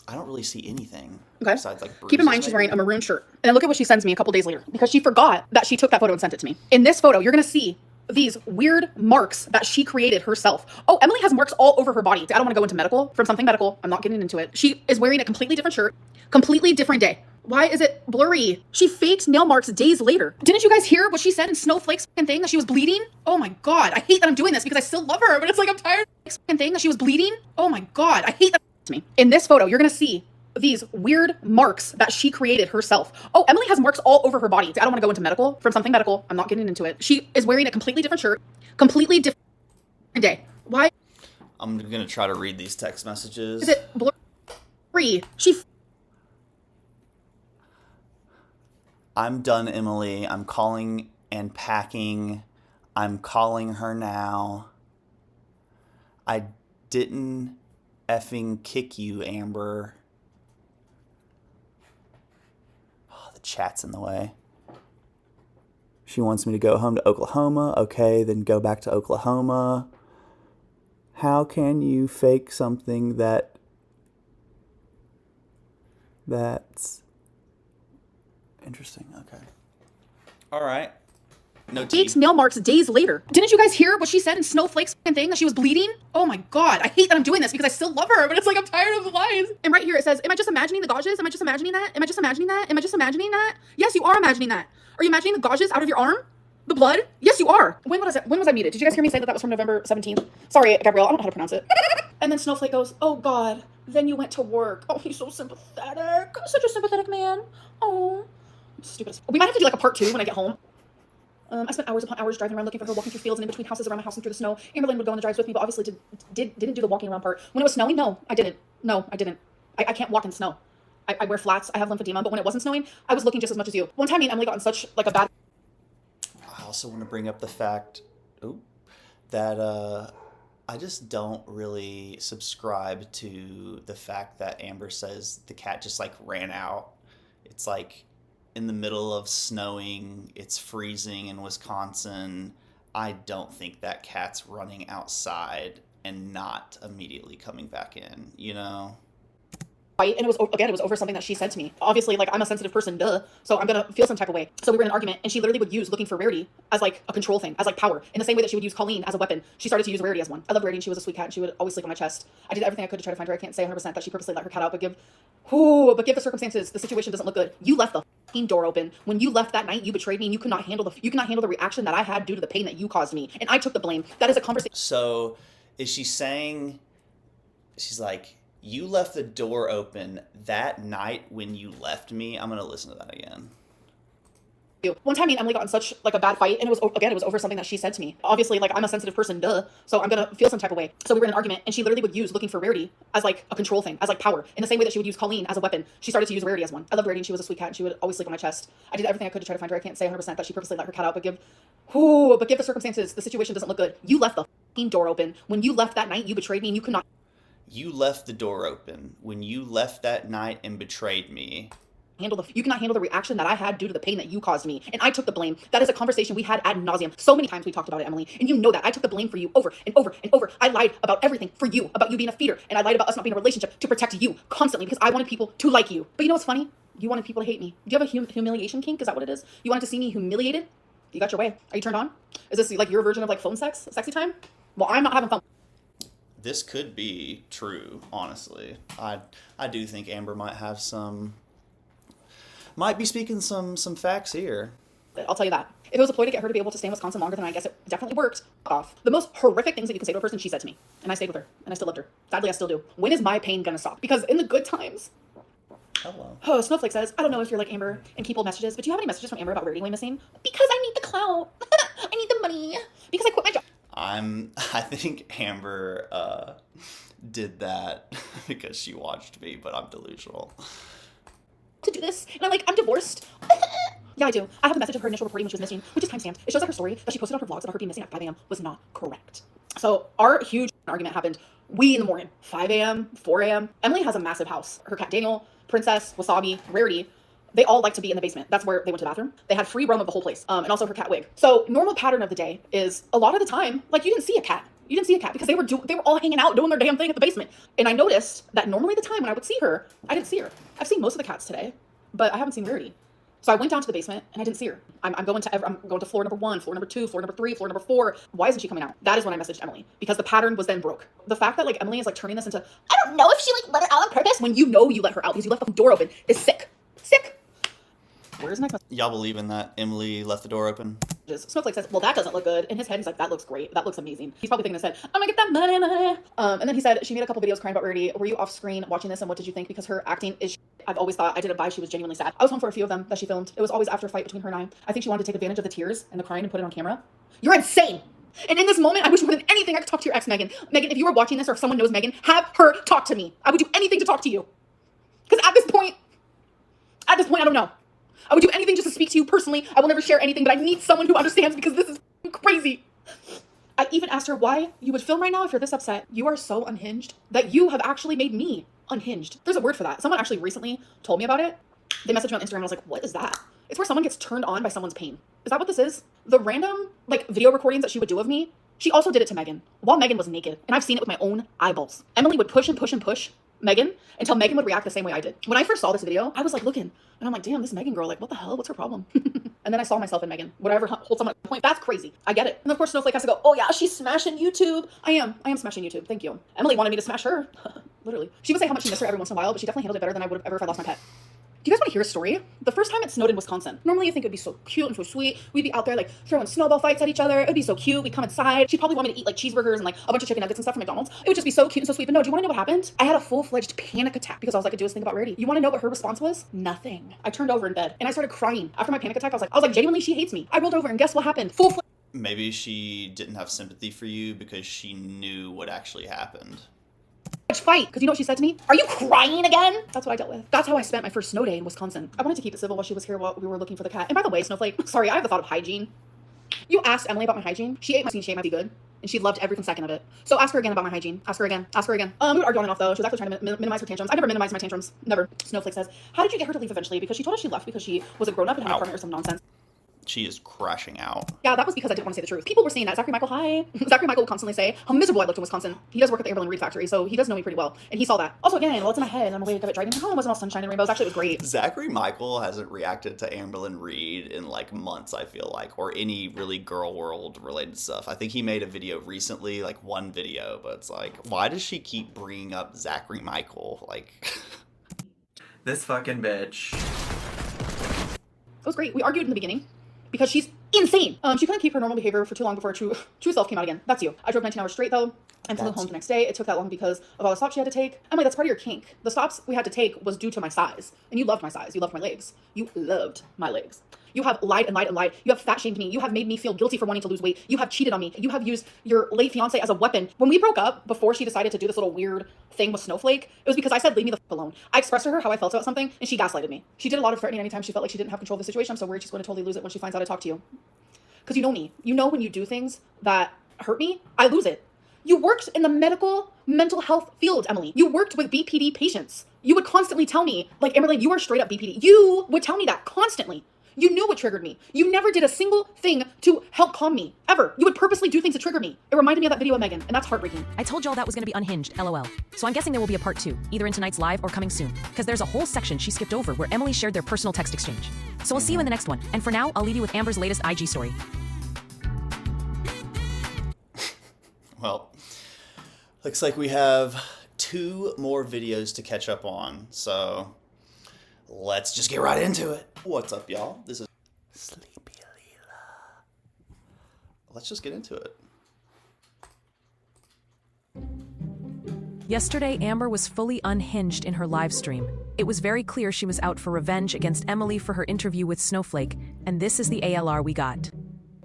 I don't really see anything. Okay. Besides, like, Keep in mind, she's wearing a maroon shirt. And then look at what she sends me a couple days later. Because she forgot that she took that photo and sent it to me. In this photo, you're going to see these weird marks that she created herself. Oh, Emily has marks all over her body. I don't want to go into medical. From something medical, I'm not getting into it. She is wearing a completely different shirt, completely different day. Why is it blurry? She faked nail marks days later. Didn't you guys hear what she said in Snowflake's thing, that she was bleeding? Oh my God, I hate that I'm doing this because I still love her, but it's like I'm tired of thing that she was bleeding. Oh my God, I hate that to me. In this photo, you're gonna see these weird marks that she created herself. Oh, Emily has marks all over her body. I don't want to go into medical. From something medical, I'm not getting into it. She is wearing a completely different shirt, completely different day. Why? I'm gonna try to read these text messages. Is it blurry? I'm done, Emily. I'm calling and packing. I'm calling her now. I didn't effing kick you, Amber. Oh, the chat's in the way. She wants me to go home to Oklahoma. Okay, then go back to Oklahoma. How can you fake something that's interesting? Okay. All right. No tea. Faked nail marks days later. Didn't you guys hear what she said in Snowflake's thing, that she was bleeding? Oh my God, I hate that I'm doing this because I still love her, but it's like I'm tired of the lies. And right here it says, am I just imagining the gouges? Am I just imagining that? Am I just imagining that? Am I just imagining that? Yes, you are imagining that. Are you imagining the gouges out of your arm? The blood? Yes, you are. When was I muted? Did you guys hear me say that was from November 17th? Sorry, Gabrielle, I don't know how to pronounce it. And then Snowflake goes, oh God, then you went to work. Oh, he's so sympathetic. Such a sympathetic man. Oh, stupid. We might have to do like a part 2 when I get home. I spent hours upon hours driving around looking for her, walking through fields and in between houses around my house and through the snow. Amberlynn would go on the drives with me, but obviously didn't do the walking around part. When it was snowing, no, I didn't. I can't walk in snow. I wear flats. I have lymphedema, but when it wasn't snowing, I was looking just as much as you. One time me and Emily got in such like a bad... I also want to bring up the fact that I just don't really subscribe to the fact that Amber says the cat just like ran out. It's like in the middle of snowing, it's freezing in Wisconsin. I don't think that cat's running outside and not immediately coming back in, you know? fight, and it was over something that she said to me. Obviously, like, I'm a sensitive person, duh, so I'm gonna feel some type of way. So we were in an argument, and she literally would use looking for Rarity as like a control thing, as like power, in the same way that she would use Colleen as a weapon. She started to use Rarity as one. I loved Rarity, and she was a sweet cat, and she would always sleep on my chest. I did everything I could to try to find her. I can't say 100% that she purposely let her cat out, but give the circumstances, the situation doesn't look good. You left the fucking door open. When you left that night, you betrayed me, and you could not handle the reaction that I had due to the pain that you caused me, and I took the blame. That is a conversation. So is she saying, she's like, you left the door open that night when you left me? I'm going to listen to that again. One time me and Emily got in such like a bad fight, and it was over something that she said to me. Obviously, like, I'm a sensitive person, duh, so I'm gonna feel some type of way. So we were in an argument, and she literally would use looking for Rarity as like a control thing, as like power, in the same way that she would use Colleen as a weapon. She started to use Rarity as one. I loved Rarity, and she was a sweet cat, and she would always sleep on my chest. I did everything I could to try to find her. I can't say 100% that she purposely let her cat out, but give the circumstances, the situation doesn't look good. You left the fucking door open. When you left that night, you betrayed me, and you could not. You left the door open when you left that night and betrayed me. You cannot handle the reaction that I had due to the pain that you caused me, and I took the blame. That is a conversation we had ad nauseum. So many times we talked about it, Emily, and you know that I took the blame for you over and over and over. I lied about everything for you, about you being a feeder, and I lied about us not being in a relationship to protect you constantly because I wanted people to like you. But you know what's funny? You wanted people to hate me. Do you have a humiliation kink? Is that what it is? You wanted to see me humiliated? You got your way. Are you turned on? Is this like your version of like phone sex, sexy time? Well, I'm not having fun. This could be true, honestly. I do think Amber might be speaking some facts here. I'll tell you that. If it was a ploy to get her to be able to stay in Wisconsin longer, then I guess it definitely worked. Off. The most horrific things that you can say to a person, she said to me. And I stayed with her. And I still loved her. Sadly, I still do. When is my pain gonna stop? Because in the good times... Hello. Oh, Snowflake says, I don't know if you're like Amber and keep old messages, but do you have any messages from Amber about Rarity going missing? Because I need the clout. I need the money. Because I quit my job. I think Amber did that because she watched me, but I'm delusional. To do this, and I'm divorced. Yeah, I do. I have a message of her initial reporting when she was missing, which is timestamped. It shows that her story that she posted on her vlogs about her being missing at 5 a.m. was not correct. So our huge argument happened in the morning, 5 a.m., 4 a.m. Emily has a massive house. Her cat Daniel, Princess, Wasabi, Rarity, they all like to be in the basement. That's where they went to the bathroom. They had free roam of the whole place, and also her cat Wig. So normal pattern of the day is a lot of the time, like, you didn't see a cat. You didn't see a cat because they were all hanging out doing their damn thing at the basement. And I noticed that normally the time when I would see her, I didn't see her. I've seen most of the cats today, but I haven't seen Rarity. So I went down to the basement and I didn't see her. I'm going to floor number 1, floor number 2, floor number 3, floor number 4. Why isn't she coming out? That is when I messaged Emily, because the pattern was then broke. The fact that like Emily is like turning this into, I don't know if she like let her out on purpose, when you know you let her out because you left the door open, is sick. Sick. Where's the next message? Y'all believe in that? Emily left the door open? Snowflake says, well, that doesn't look good. In his head, he's like, that looks great. That looks amazing. He's probably thinking in his head, I'm gonna get that money. And then he said, she made a couple videos crying about Rarity. Were you off screen watching this, and what did you think? Because her acting is I've always thought, I didn't buy she was genuinely sad. I was home for a few of them that she filmed. It was always after a fight between her and I. I think she wanted to take advantage of the tears and the crying and put it on camera. You're insane. And in this moment, I wish more than anything I could talk to your ex, Megan. Megan, if you were watching this or if someone knows Megan, have her talk to me. I would do anything to talk to you. Because at this point, I don't know. I would do anything just to speak to you personally. I will never share anything, but I need someone who understands because this is crazy. I even asked her why you would film right now if you're this upset. You are so unhinged that you have actually made me unhinged. There's a word for that. Someone actually recently told me about it. They messaged me on Instagram and I was like, what is that? It's where someone gets turned on by someone's pain. Is that what this is? The random like video recordings that she would do of me, she also did it to Megan while Megan was naked. And I've seen it with my own eyeballs. Emily would push and push and push Megan until Megan would react the same way I did. When I first saw this video, I was like looking and I'm like, damn, this Megan girl, like what the hell? What's her problem? And then I saw myself in Megan. Whatever holds someone at a point, that's crazy. I get it. And of course Snowflake has to go, oh yeah, she's smashing YouTube. I am smashing YouTube. Thank you. Emily wanted me to smash her. Literally. She would say how much she missed her every once in a while, but she definitely handled it better than I would have ever if I lost my pet. Do you guys want to hear a story? The first time it snowed in Wisconsin. Normally you think it'd be so cute and so sweet. We'd be out there like throwing snowball fights at each other. It'd be so cute. We'd come inside. She'd probably want me to eat like cheeseburgers and like a bunch of chicken nuggets and stuff from McDonald's. It would just be so cute and so sweet. But no, do you want to know what happened? I had a full-fledged panic attack because all I could do was think about Rarity. You want to know what her response was? Nothing. I turned over in bed and I started crying. After my panic attack, I was like, genuinely, she hates me. I rolled over and guess what happened? Maybe she didn't have sympathy for you because she knew what actually happened. Fight, because you know what she said to me? Are you crying again? That's what I dealt with. That's how I spent my first snow day in Wisconsin. I wanted to keep it civil while she was here while we were looking for the cat. And by the way, Snowflake, sorry, I have the thought of hygiene. You asked Emily about my hygiene. She ate my she ate my be good, and she loved every second of it. So ask her again about my hygiene. Ask her again. Ask her again. We would argue on and off though. She was actually trying to minimize her tantrums. I never minimized my tantrums. Never. Snowflake says, how did you get her to leave eventually? Because she told us she left because she was a grown up and had an apartment or some nonsense. She is crashing out. Yeah, that was because I didn't want to say the truth. People were saying that. Zachary Michael, hi. Zachary Michael would constantly say how miserable I looked in Wisconsin. He does work at the Amberlyn Reid factory, so he does know me pretty well. And he saw that. Also, again, well, it's in my head. I'm awake of it driving. Oh, it wasn't all sunshine and rainbows. Actually, it was great. Zachary Michael hasn't reacted to Amberlyn Reid in like months, I feel like, or any really girl world related stuff. I think he made a video recently, like one video, but it's like, why does she keep bringing up Zachary Michael? Like, this fucking bitch. It was great. We argued in the beginning because she's insane. She couldn't keep her normal behavior for too long before her true self came out again. That's you. I drove 19 hours straight though and flew home the next day. It took that long because of all the stops she had to take. Emily, that's part of your kink. The stops we had to take was due to my size. And you loved my size. You loved my legs. You loved my legs. You have lied and lied and lied. You have fat shamed me. You have made me feel guilty for wanting to lose weight. You have cheated on me. You have used your late fiance as a weapon. When we broke up, before she decided to do this little weird thing with Snowflake, it was because I said, leave me the f alone. I expressed to her how I felt about something, and she gaslighted me. She did a lot of threatening anytime she felt like she didn't have control of the situation. I'm so worried she's going to totally lose it when she finds out I talk to you. Because you know me. You know when you do things that hurt me, I lose it. You worked in the mental health field, Emily. You worked with BPD patients. You would constantly tell me, like, Amberlyn, you are straight up BPD. You would tell me that constantly. You knew what triggered me. You never did a single thing to help calm me, ever. You would purposely do things to trigger me. It reminded me of that video of Megan, and that's heartbreaking. I told y'all that was gonna be unhinged, LOL. So I'm guessing there will be a part 2, either in tonight's live or coming soon. Because there's a whole section she skipped over where Emily shared their personal text exchange. So I'll see you in the next one. And for now, I'll leave you with Amber's latest IG story. Well, looks like we have 2 more videos to catch up on, so let's just get right into it. What's up, y'all? This is Sleepy Leela. Let's just get into it. Yesterday, Amber was fully unhinged in her live stream. It was very clear she was out for revenge against Emily for her interview with Snowflake, and this is the ALR we got.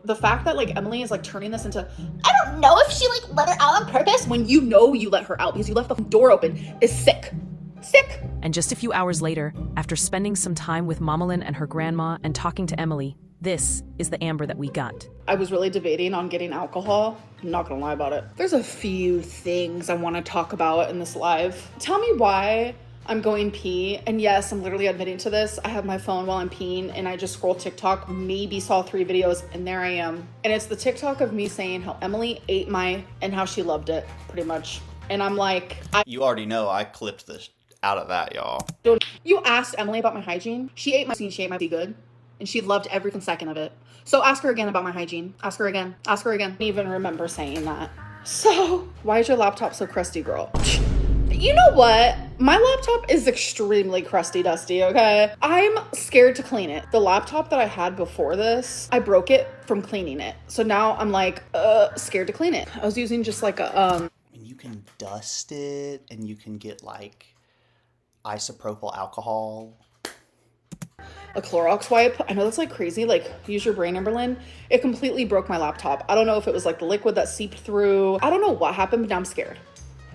The fact that like Emily is like turning this into, I don't know if she like let her out on purpose, when you know you let her out because you left the door open, is sick. Sick. And just a few hours later, after spending some time with Molments and her grandma and talking to Emily, this is the Amber that we got. I was really debating on getting alcohol. I'm not gonna lie about it. There's a few things I want to talk about in this live. Tell me why I'm going pee. And yes, I'm literally admitting to this. I have my phone while I'm peeing and I just scroll TikTok, maybe saw 3 videos, and there I am. And it's the TikTok of me saying how Emily ate and how she loved it, pretty much. And I'm like, You already know I clipped this out of that, y'all. You asked Emily about my hygiene. She ate my good, and she loved every second of it. So ask her again about my hygiene. Ask her again. Ask her again. I don't even remember saying that. So why is your laptop so crusty, girl? You know what? My laptop is extremely crusty dusty, okay? I'm scared to clean it. The laptop that I had before this, I broke it from cleaning it. So now I'm like, scared to clean it. I was using just like a, And you can dust it, and you can get like isopropyl alcohol. a Clorox wipe. I know that's like crazy, like use your brain, Amberlyn. It completely broke my laptop. I don't know if it was like the liquid that seeped through. I don't know what happened, but now I'm scared.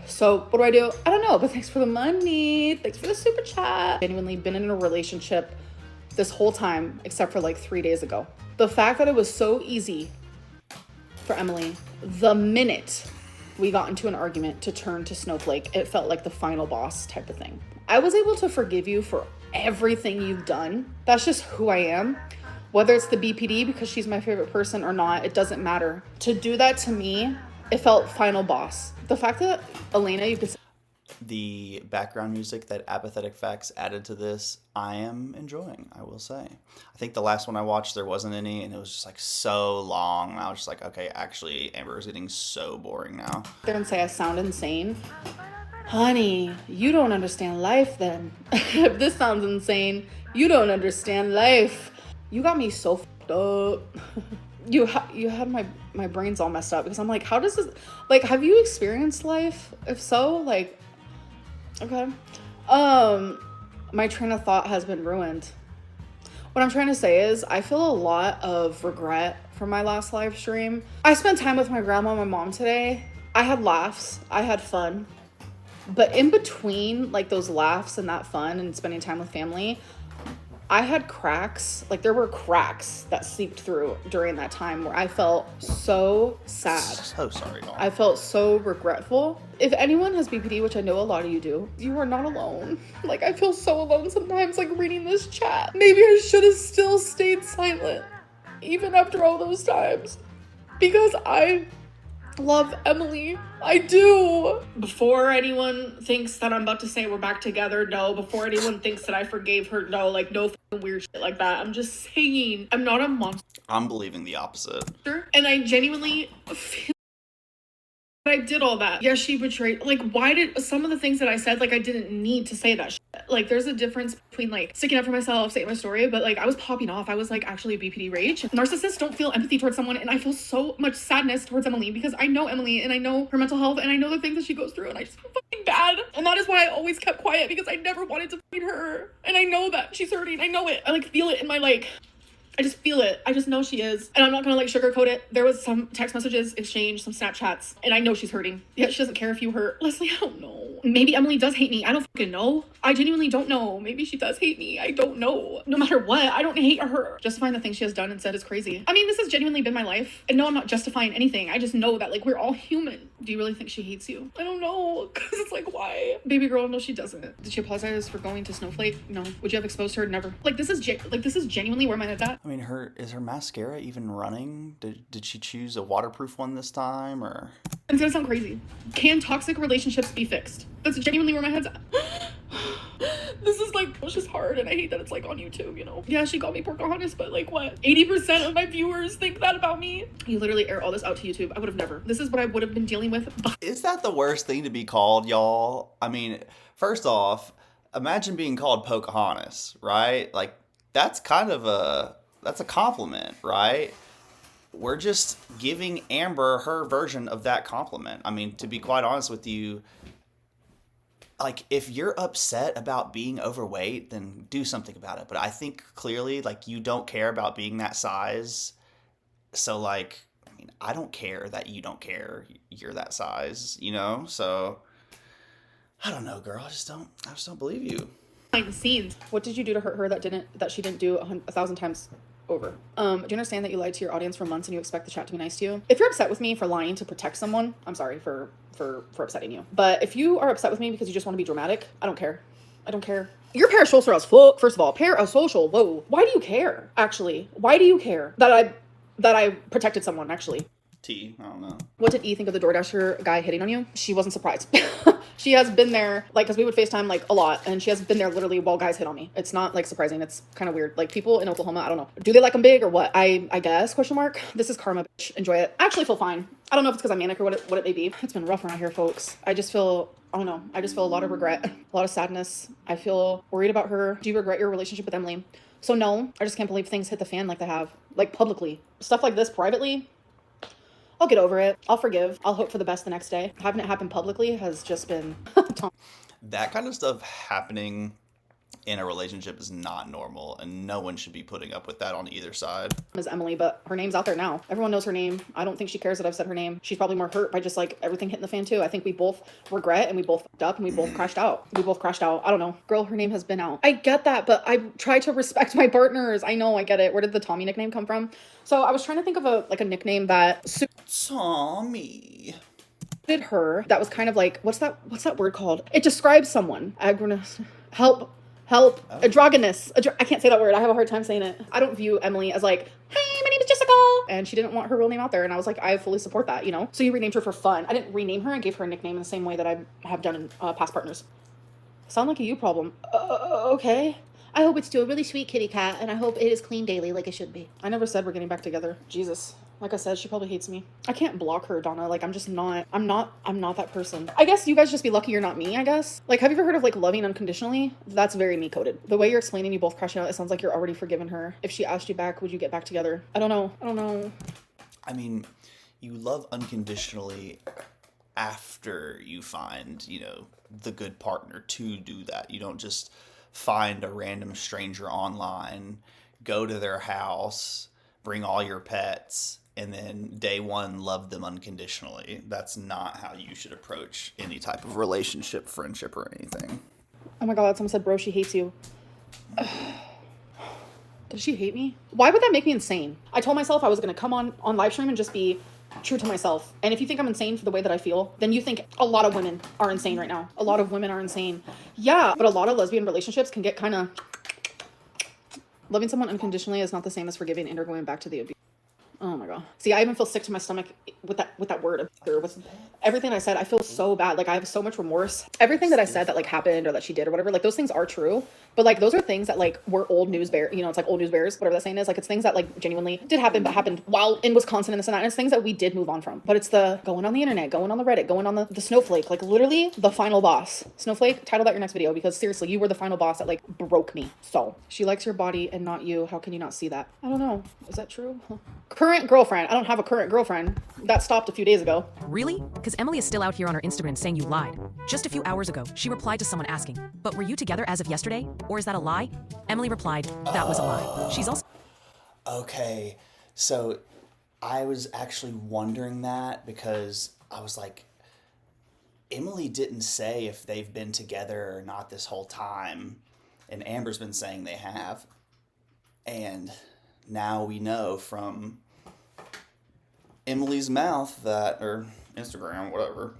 So what do? I don't know, but thanks for the money. Thanks for the super chat. Genuinely been in a relationship this whole time, except for like 3 days ago. The fact that it was so easy for Emily, the minute we got into an argument, to turn to Snowflake, it felt like the final boss type of thing. I was able to forgive you for everything you've done. That's just who I am. Whether it's the BPD because she's my favorite person or not, it doesn't matter. To do that to me, it felt final boss. The fact that Elena, you could say the background music that Apathetic Facts added to this, I am enjoying, I will say. I think the last one I watched, there wasn't any, and it was just like so long. And I was just like, okay, actually, Amber is getting so boring now. there and say I sound insane. Honey, you don't understand life then. If this sounds insane, you don't understand life. You got me so f***ed up. You had my brains all messed up because I'm like, how does this, like, have you experienced life? If so, like, okay. My train of thought has been ruined. What I'm trying to say is I feel a lot of regret for my last live stream. I spent time with my grandma and my mom today. I had laughs. I had fun. But in between, like, those laughs and that fun and spending time with family, I had cracks. Like, there were cracks that seeped through during that time where I felt so sad. So sorry, y'all. I felt so regretful. If anyone has BPD, which I know a lot of you do, you are not alone. Like, I feel so alone sometimes, like, reading this chat. Maybe I should have still stayed silent. even after all those times, because I love Emily. I do. Before anyone thinks that I'm about to say we're back together, no. Before anyone thinks that I forgave her, no. Like, no fucking weird shit like that. I'm just saying, I'm not a monster. I'm believing the opposite. And I genuinely feel I did all that. Yeah, she betrayed. Like, why did some of the things that I said, like, I didn't need to say that shit. Like, there's a difference between, like, sticking up for myself, saying my story, but, like, I was popping off. I was, like, actually a BPD rage. Narcissists don't feel empathy towards someone, and I feel so much sadness towards Emily because I know Emily, and I know her mental health, and I know the things that she goes through, and I just feel fucking bad. And that is why I always kept quiet, because I never wanted to fight her. And I know that she's hurting. I know it. I, like, feel it in my, like... I just feel it. I just know she is. And I'm not gonna like sugarcoat it. There was some text messages exchanged, some Snapchats, and I know she's hurting. Yet she doesn't care if you hurt. Leslie, I don't know. Maybe Emily does hate me. I don't fucking know. I genuinely don't know. Maybe she does hate me. I don't know. No matter what, I don't hate her. Justifying the things she has done and said is crazy. I mean, this has genuinely been my life. And no, I'm not justifying anything. I just know that like we're all human. Do you really think she hates you? I don't know. Cause it's like, why? Baby girl, no, she doesn't. Did she apologize for going to Snowflake? No. Would you have exposed her? Never. Like this is genuinely where my head's at. I mean, is her mascara even running? Did she choose a waterproof one this time, or? It's gonna sound crazy. Can toxic relationships be fixed? That's genuinely where my head's at. This is like, it's just hard, and I hate that it's like on YouTube, you know? Yeah, she called me Pocahontas, but like what? 80% of my viewers think that about me? You literally air all this out to YouTube. I would have never. This is what I would have been dealing with. Is that the worst thing to be called, y'all? I mean, first off, imagine being called Pocahontas, right? Like, that's kind of that's a compliment, right? We're just giving Amber her version of that compliment. I mean, to be quite honest with you, like, if you're upset about being overweight, then do something about it. But I think clearly, like, you don't care about being that size. So, like, I mean, I don't care that you don't care you're that size, you know? So, I don't know, girl. I just don't believe you. Behind the scenes. What did you do to hurt her that she didn't do 1,000 times over? Do you understand that you lied to your audience for months and you expect the chat to be nice to you? If you're upset with me for lying to protect someone, I'm sorry for upsetting you. But if you are upset with me because you just want to be dramatic, I don't care. I don't care. You're parasocial as fuck, first of all. Parasocial, whoa. Why do you care, actually? Why do you care that I protected someone, actually? I don't know. What did E think of the DoorDasher guy hitting on you? She wasn't surprised. She has been there, like, because we would FaceTime, like, a lot, and she has been there literally while guys hit on me. It's not, like, surprising. It's kind of weird. Like, people in Oklahoma, I don't know. Do they like them big or what? I guess, question mark. This is karma, bitch. Enjoy it. I actually feel fine. I don't know if it's because I'm manic or what it may be. It's been rough around here, folks. I just feel, I don't know. I just feel a lot of regret, a lot of sadness. I feel worried about her. Do you regret your relationship with Emily? So, no. I just can't believe things hit the fan like they have. Like, publicly. Stuff like this privately, I'll get over it. I'll forgive. I'll hope for the best the next day. Having it happen publicly has just been... That kind of stuff happening in a relationship is not normal, and no one should be putting up with that on either side. Is Emily, but her name's out there now. Everyone knows her name. I don't think she cares that I've said her name. She's probably more hurt by just like everything hitting the fan too. I think we both regret and we both fucked up and we both crashed out. I don't know. Girl, her name has been out. I get that, but I try to respect my partners. I know, I get it. Where did the Tommy nickname come from? So I was trying to think of a nickname that Tommy suited her. That was kind of like, what's that word called? It describes someone. Help. Androgynous. I can't say that word. I have a hard time saying it. I don't view Emily as like, hey, my name is Jessica. And she didn't want her real name out there. And I was like, I fully support that, you know? So you renamed her for fun. I didn't rename her and gave her a nickname in the same way that I have done in past partners. Sound like a you problem. Okay. I hope it's still a really sweet kitty cat, and I hope it is clean daily like it should be. I never said we're getting back together. Jesus. Like I said, she probably hates me. I can't block her, Donna. Like, I'm not that person. I guess you guys just be lucky you're not me, I guess. Like, have you ever heard of, like, loving unconditionally? That's very me-coded. The way you're explaining you both crashing out, it sounds like you're already forgiven her. If she asked you back, would you get back together? I don't know. I mean, you love unconditionally after you find, you know, the good partner to do that. You don't just find a random stranger online, go to their house, bring all your pets, and then day one love them unconditionally. That's not how you should approach any type of relationship, friendship, or anything. Oh my god, someone said, bro, she hates you. Does she hate me? Why would that make me insane? I told myself I was going to come on LiveStream and just be true to myself. And if you think I'm insane for the way that I feel, then you think a lot of women are insane right now. A lot of women are insane. Yeah, but a lot of lesbian relationships can get kind of Loving someone unconditionally is not the same as forgiving and or going back to the abuse. Oh my god. See, I even feel sick to my stomach with that word. With everything I said, I feel so bad. Like, I have so much remorse. Everything that I said that like happened or that she did or whatever, like those things are true. But like those are things that like were old news bear, you know, it's like old news bears, whatever that saying is. Like, it's things that like genuinely did happen, but happened while in Wisconsin and this and that. And it's things that we did move on from. But it's the going on the internet, going on the Reddit, going on the Snowflake, like literally the final boss. Snowflake, title that your next video, because seriously, you were the final boss that like broke me. So she likes your body and not you. How can you not see that? I don't know. Is that true? Current girlfriend. I don't have a current girlfriend. That stopped a few days ago. Really? Because Emily is still out here on her Instagram saying you lied. Just a few hours ago, she replied to someone asking, but were you together as of yesterday? Or is that a lie? Emily replied, that was a lie. She's also... Okay, so I was actually wondering that because I was like, Emily didn't say if they've been together or not this whole time, and Amber's been saying they have. And now we know from Emily's mouth that, or Instagram, whatever,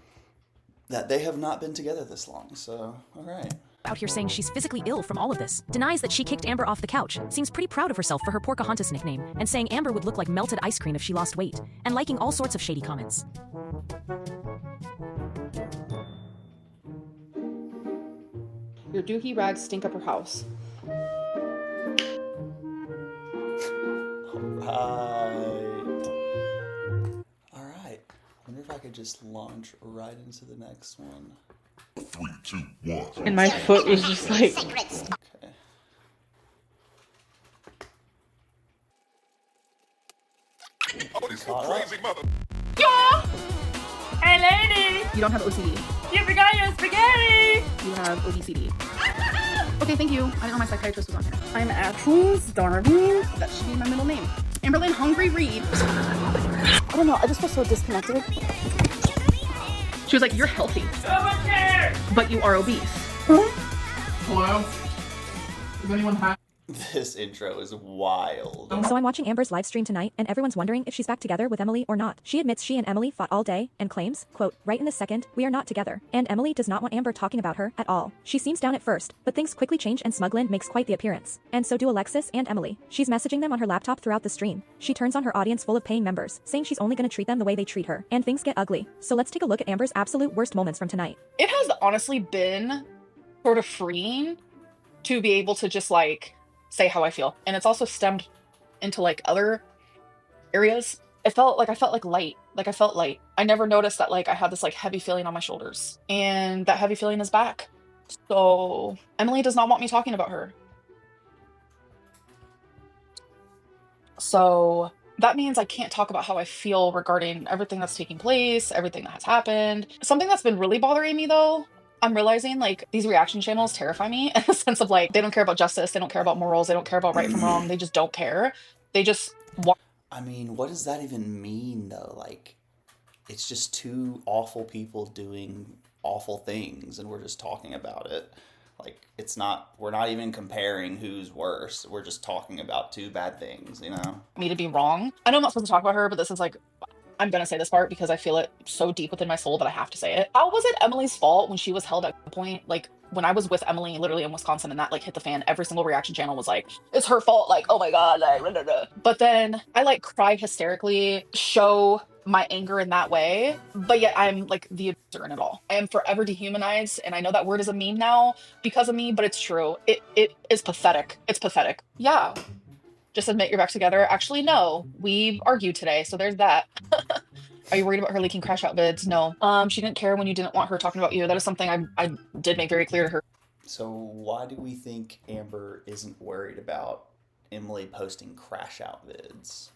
that they have not been together this long. So, all right. Out here saying she's physically ill from all of this, denies that she kicked Amber off the couch, seems pretty proud of herself for her Pocahontas nickname, and saying Amber would look like melted ice cream if she lost weight, and liking all sorts of shady comments. Your dookie rags stink up her house. Alright. I wonder if I could just launch right into the next one. 3, 2, 1. And my foot was just like... Okay. Oh, this crazy mother. Hey, lady! You don't have OCD. You forgot your spaghetti! You have OBCD. Okay, thank you. I didn't know my psychiatrist was on here. I'm actually starving. That should be my middle name. Amberlyn Hungry Reid. I don't know. I just feel so disconnected. She was like, you're healthy, but you are obese. Hello? Does anyone have... This intro is wild. So I'm watching Amber's live stream tonight, and everyone's wondering if she's back together with Emily or not. She admits she and Emily fought all day, and claims, quote, right in this second, we are not together. And Emily does not want Amber talking about her at all. She seems down at first, but things quickly change and Smuglin makes quite the appearance. And so do Alexis and Emily. She's messaging them on her laptop throughout the stream. She turns on her audience full of paying members, saying she's only gonna treat them the way they treat her. And things get ugly. So let's take a look at Amber's absolute worst moments from tonight. It has honestly been sort of freeing to be able to just like say how I feel. And it's also stemmed into like other areas. I felt like light. Like I felt light. I never noticed that like I had this like heavy feeling on my shoulders, and that heavy feeling is back. So Emily does not want me talking about her. So that means I can't talk about how I feel regarding everything that's taking place, everything that has happened. Something that's been really bothering me though, I'm realizing like these reaction channels terrify me in the sense of like, they don't care about justice, they don't care about morals, they don't care about right from wrong, they just don't care. They just want. I mean, what does that even mean though? Like, it's just two awful people doing awful things and we're just talking about it. Like, it's not, we're not even comparing who's worse. We're just talking about two bad things, you know? Me to be wrong. I know I'm not supposed to talk about her, but this is like, I'm gonna say this part because I feel it so deep within my soul that I have to say it. How was it Emily's fault when she was held at gunpoint? Like, when I was with Emily literally in Wisconsin and that like hit the fan, every single reaction channel was like, it's her fault, like, oh my god, like, blah, blah, blah. But then I like cry hysterically, show my anger in that way, but yet I'm like the abuser in it all. I am forever dehumanized, and I know that word is a meme now because of me, but it's true. It is pathetic. It's pathetic. Yeah. Just admit you're back together. Actually, no. We argued today, so there's that. Are you worried about her leaking Crashout vids? No. She didn't care when you didn't want her talking about you. That is something I did make very clear to her. So why do we think Amber isn't worried about Emily posting Crashout vids?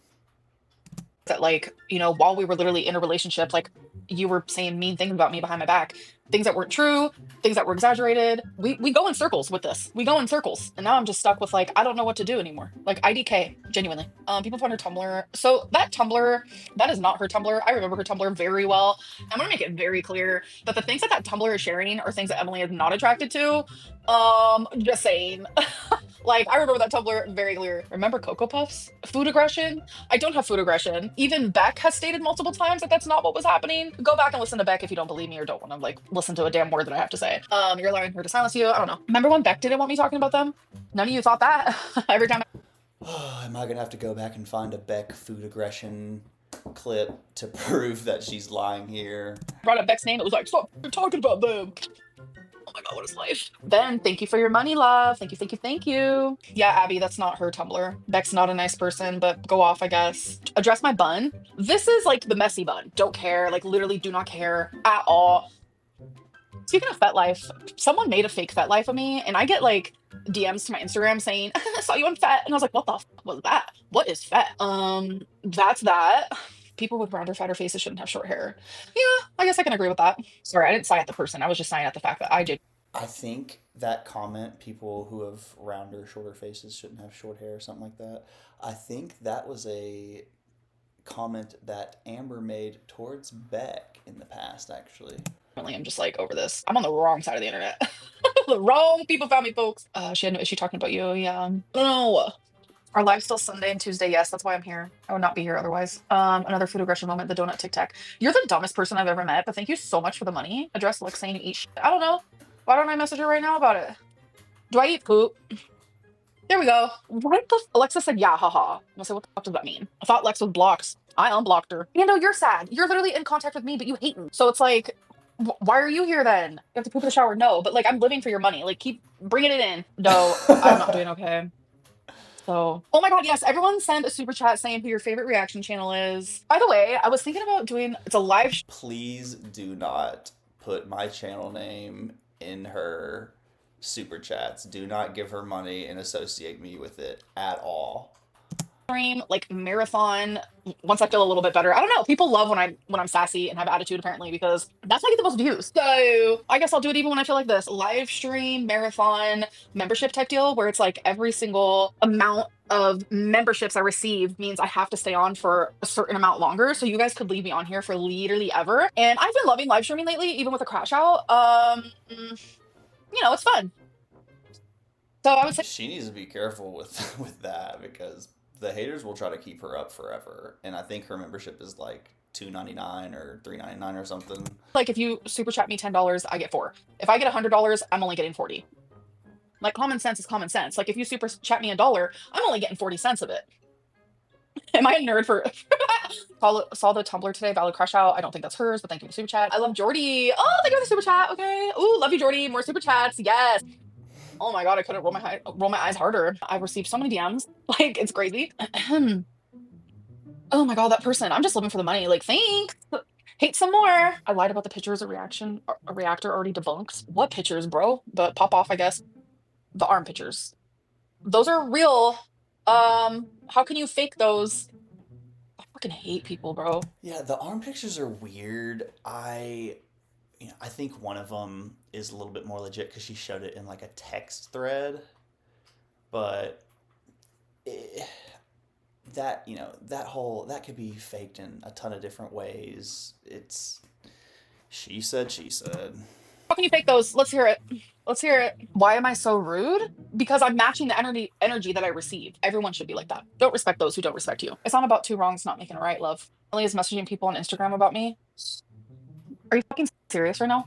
That like, you know, while we were literally in a relationship, like you were saying mean things about me behind my back, things that weren't true, things that were exaggerated. We go in circles with this. We go in circles. And now I'm just stuck with like, I don't know what to do anymore. Like IDK, genuinely. People find her Tumblr. So that Tumblr, that is not her Tumblr. I remember her Tumblr very well. I'm gonna make it very clear that the things that Tumblr is sharing are things that Emily is not attracted to. Just saying. Like, I remember that Tumblr very clear. Remember Cocoa Puffs? Food aggression? I don't have food aggression. Even Beck has stated multiple times that that's not what was happening. Go back and listen to Beck if you don't believe me or don't want to, like, listen to a damn word that I have to say. You're allowing her to silence you? I don't know. Remember when Beck didn't want me talking about them? None of you thought that? Every time Am I gonna have to go back and find a Beck food aggression clip to prove that she's lying here? Brought up Beck's name. It was like, stop talking about them. Oh my god, what is life? Ben, thank you for your money, love. Thank you, thank you, thank you. Yeah, Abby, that's not her Tumblr. Beck's not a nice person, but go off, I guess. Address my bun. This is like the messy bun. Don't care, like literally do not care at all. Speaking of FetLife, someone made a fake FetLife of me, and I get like DMs to my Instagram saying, I saw you on Fet. And I was like, what the fuck was that? What is Fet? That's that. People with rounder, fatter faces shouldn't have short hair. Yeah, I guess I can agree with that. Sorry, I didn't sign at the person. I was just signing at the fact that I did. I think that comment, people who have rounder, shorter faces shouldn't have short hair or something like that, I think that was a comment that Amber made towards Beck in the past, actually. I'm just like over this. I'm on the wrong side of the internet. The wrong people found me, folks. She had no issue talking about you. Yeah. No. Our live's still Sunday and Tuesday. Yes, that's why I'm here. I would not be here otherwise. Another food aggression moment, the donut tic tac. You're the dumbest person I've ever met, but thank you so much for the money. Address Lex saying you eat shit. I don't know. Why don't I message her right now about it? Do I eat poop? There we go. What the Alexa said, yeah, haha. I said, what the fuck does that mean? I thought Lex was blocked. I unblocked her. You know, you're sad. You're literally in contact with me, but you hate me. So it's like, why are you here then? You have to poop in the shower? No, but like, I'm living for your money. Like, keep bringing it in. No, I'm not doing okay. So, oh my god, yes, everyone send a super chat saying who your favorite reaction channel is. By the way, I was thinking about doing, it's a live Please do not put my channel name in her super chats. Do not give her money and associate me with it at all. stream, like marathon, once I feel a little bit better. I don't know. People love when I'm sassy and have attitude, apparently, because that's how I get the most views. So I guess I'll do it even when I feel like this. Live stream, marathon, membership type deal, where it's like every single amount of memberships I receive means I have to stay on for a certain amount longer. So you guys could leave me on here for literally ever. And I've been loving live streaming lately, even with a crash out. You know, it's fun. So I would say she needs to be careful with that, because the haters will try to keep her up forever. And I think her membership is like $2.99 or $3.99 or something. Like if you super chat me $10, I get $4. If I get $100, I'm only getting 40. Like common sense is common sense. Like if you super chat me $1, I'm only getting 40 cents of it. Am I a nerd for saw the Tumblr today, valid crush out. I don't think that's hers, but thank you for the super chat. I love Jordy. Oh, thank you for the super chat. Okay. Ooh, love you, Jordy. More super chats. Yes. Oh my god, I couldn't roll my eyes harder. I've received so many DMs. Like, it's crazy. Oh my god, that person. I'm just living for the money. Like, thanks. Hate some more. I lied about the pictures. A reactor already debunked. What pictures, bro? The pop off, I guess. The arm pictures. Those are real. How can you fake those? I fucking hate people, bro. Yeah, the arm pictures are weird. I think one of them is a little bit more legit because she showed it in like a text thread, but that could be faked in a ton of different ways. It's she said. How can you fake those? Let's hear it. Let's hear it. Why am I so rude? Because I'm matching the energy that I receive. Everyone should be like that. Don't respect those who don't respect you. It's not about two wrongs not making a right, love. Emily is messaging people on Instagram about me. Are you fucking serious right now?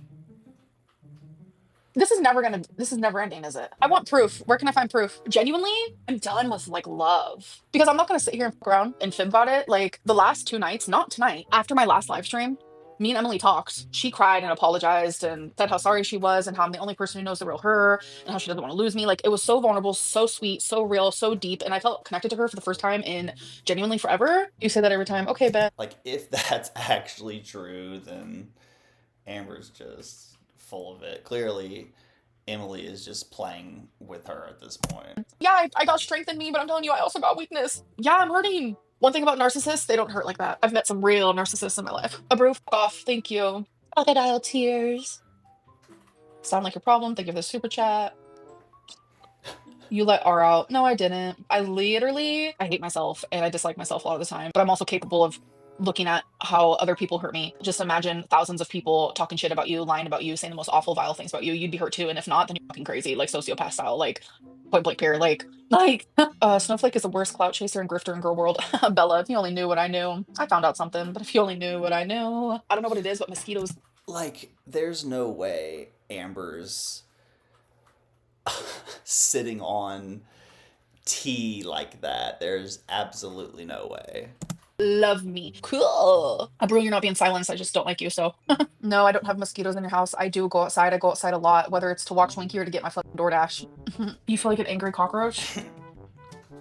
This is never ending, is it? I want proof. Where can I find proof? Genuinely, I'm done with like love. Because I'm not gonna sit here and fuck around and fib about it. Like the last 2 nights, not tonight, after my last live stream, me and Emily talked. She cried and apologized and said how sorry she was and how I'm the only person who knows the real her and how she doesn't want to lose me. Like it was so vulnerable, so sweet, so real, so deep. And I felt connected to her for the first time in genuinely forever. You say that every time. Okay, Ben. Like if that's actually true, then Amber's just full of it. Clearly, Emily is just playing with her at this point. Yeah, I got strength in me, but I'm telling you, I also got weakness. Yeah, I'm hurting. One thing about narcissists, they don't hurt like that. I've met some real narcissists in my life. A brew, fuck off. Thank you. Crocodile tears. Sound like your problem. Thank you for the super chat. You let R out. No, I didn't. I hate myself and I dislike myself a lot of the time, but I'm also capable of looking at how other people hurt me. Just imagine thousands of people talking shit about you, lying about you, saying the most awful, vile things about you. You'd be hurt too, and if not, then you're fucking crazy, like sociopath style, like point blank period. Like Snowflake is the worst clout chaser and grifter in girl world. Bella, if you only knew what I knew. I found out something, but if you only knew what I knew. I don't know what it is, but mosquitoes. Like, there's no way Amber's sitting on tea like that. There's absolutely no way. Love me. Cool. Brew, you're not being silenced. I just don't like you, so. No, I don't have mosquitoes in your house. I do go outside. I go outside a lot, whether it's to walk Twinkie or to get my fucking DoorDash. You feel like an angry cockroach?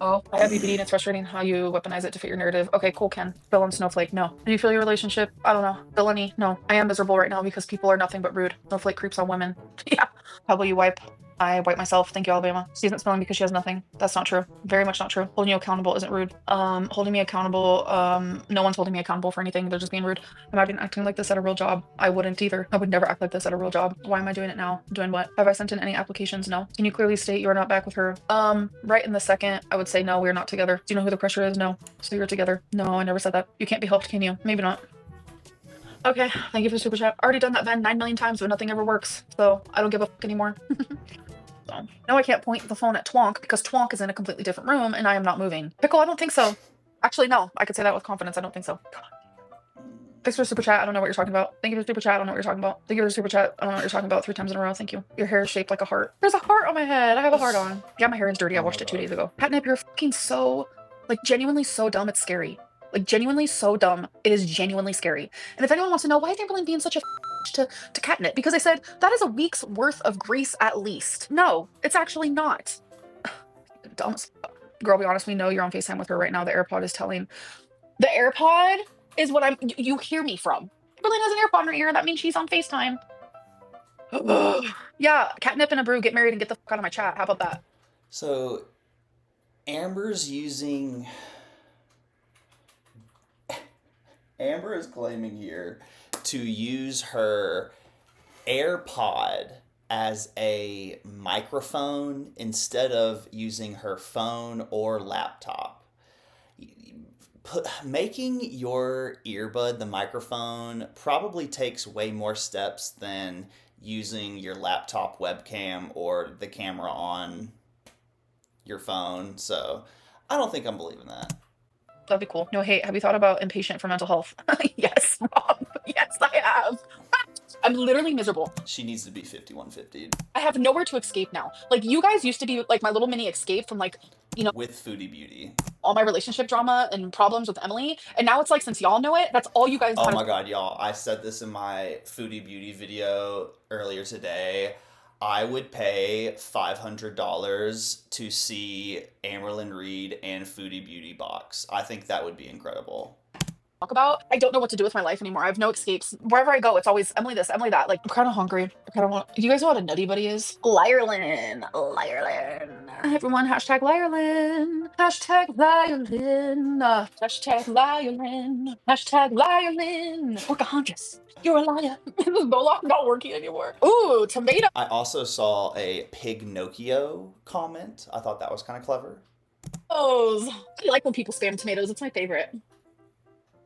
Oh, I have EBD and it's frustrating how you weaponize it to fit your narrative. Okay, cool, Ken. Bill and Snowflake, no. Do you feel your relationship? I don't know. Villainy, no. I am miserable right now because people are nothing but rude. Snowflake creeps on women. Yeah. How will you wipe? I wipe myself. Thank you, Alabama. She isn't smelling because she has nothing. That's not true. Very much not true. Holding you accountable isn't rude. Holding me accountable, no one's holding me accountable for anything. They're just being rude. Imagine acting like this at a real job. I wouldn't either. I would never act like this at a real job. Why am I doing it now? Doing what? Have I sent in any applications? No. Can you clearly state you are not back with her? Right in the second, I would say no, we're not together. Do you know who the crusher is? No. So you're together. No, I never said that. You can't be helped, can you? Maybe not. Okay, thank you for the super chat. Already done that, Ben, 9 million times, but nothing ever works. So I don't give a fuck anymore. So, no, I can't point the phone at Twonk because Twonk is in a completely different room and I am not moving. Pickle, I don't think so. Actually, no, I could say that with confidence. I don't think so. Thanks for the super chat. I don't know what you're talking about. Thank you for the super chat. I don't know what you're talking about. Thank you for the super chat. I don't know what you're talking about 3 times in a row. Thank you. Your hair is shaped like a heart. There's a heart on my head. I have a heart on. Yeah, my hair is dirty. I washed it 2 days ago. Catnip, you're fucking so, like, genuinely so dumb. It's scary. Like, genuinely so dumb. It is genuinely scary. And if anyone wants to know why is Amberlyn being such a to Catnip, because I said that is a week's worth of grease at least. No, it's actually not. Dumb as fuck. Girl, be honest, we know you're on FaceTime with her right now. The AirPod is telling. The AirPod is what you hear me from. Amberlyn has an AirPod in her ear. That means she's on FaceTime. Yeah, Catnip and a Brew, get married and get the fuck out of my chat. How about that? So, Amber is claiming here to use her AirPod as a microphone instead of using her phone or laptop. Making your earbud the microphone probably takes way more steps than using your laptop webcam or the camera on your phone. So I don't think I'm believing that. That'd be cool. No hate. Have you thought about inpatient for mental health? Yes, Rob. Yes, I have. I'm literally miserable. She needs to be 5150. I have nowhere to escape now. Like, you guys used to be like my little mini escape from, like, you know, with Foodie Beauty, all my relationship drama and problems with Emily. And now it's like, since y'all know it, that's all you guys. Oh my God, y'all. I said this in my Foodie Beauty video earlier today. I would pay $500 to see Amberlyn Reid and Foodie Beauty box. I think that would be incredible. Talk about. I don't know what to do with my life anymore. I have no escapes. Wherever I go, it's always Emily this, Emily that. Like, I'm kind of hungry. I kind of want. Do you guys know what a nutty buddy is? Liarlyn. Everyone, hashtag Liarlyn. Hashtag Liarlyn. Hashtag Liarlyn. Hashtag Liarlyn. Pocahontas. You're a liar. This Moloch not working anymore. Ooh, tomato. I also saw a Pignocchio comment. I thought that was kind of clever. I like when people spam tomatoes. It's my favorite.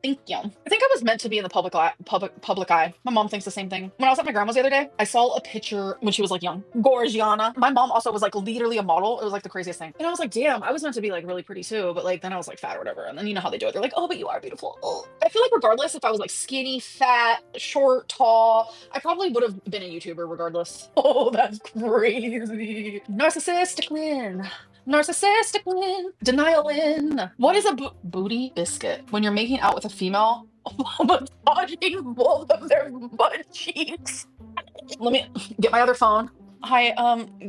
Thank you. I think I was meant to be in the public eye. My mom thinks the same thing. When I was at my grandma's the other day, I saw a picture when she was like young. Gorgiana. My mom also was like literally a model. It was like the craziest thing. And I was like, damn, I was meant to be like really pretty too. But like then I was like fat or whatever. And then you know how they do it. They're like, oh, but you are beautiful. Oh. I feel like regardless if I was like skinny, fat, short, tall, I probably would have been a YouTuber regardless. Oh, that's crazy. Narcissistic Lynn. Narcissistic Lynn. Denial Lynn. What is a booty biscuit? When you're making out with a female, massaging both of their butt cheeks. Let me get my other phone. Hi,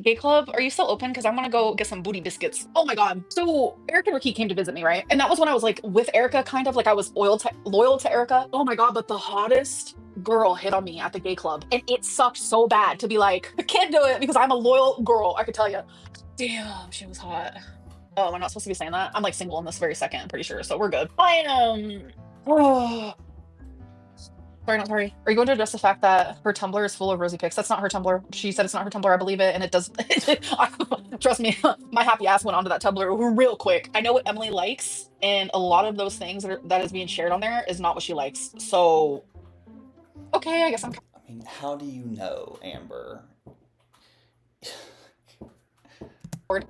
gay club, are you still open? Because I'm gonna go get some booty biscuits. Oh my God. So Erica and Ricky came to visit me, right? And that was when I was like with Erica, kind of like I was loyal to Erica. Oh my God, but the hottest girl hit on me at the gay club. And it sucked so bad to be like, I can't do it because I'm a loyal girl, I could tell you. Damn, she was hot. Oh, am I not supposed to be saying that? I'm like single in this very second, I'm pretty sure, so we're good. I am. Oh. Sorry, not sorry. Are you going to address the fact that her Tumblr is full of rosy pics? That's not her Tumblr. She said it's not her Tumblr. I believe it, and it does. Trust me, my happy ass went onto that Tumblr real quick. I know what Emily likes, and a lot of those things that is being shared on there is not what she likes. So, okay, I guess I'm. I mean, how do you know, Amber?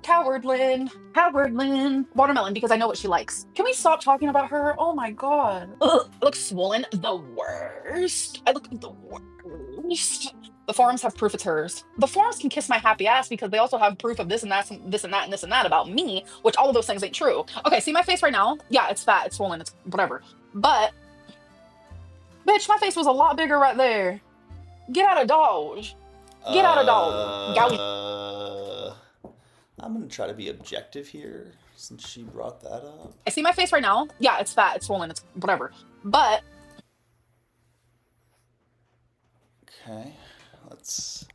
Cowardlyn. Watermelon, because I know what she likes. Can we stop talking about her? Oh my God. Ugh, I look swollen. The worst. I look the worst. The forums have proof it's hers. The forums can kiss my happy ass because they also have proof of this and that and this and that and this and that about me, which all of those things ain't true. Okay, see my face right now? Yeah, it's fat, it's swollen, it's whatever. But, bitch, my face was a lot bigger right there. Get out of Dodge. Get out of Dodge. I'm gonna try to be objective here since she brought that up. I see my face right now? Yeah, it's fat, it's swollen, it's whatever. But, okay, let's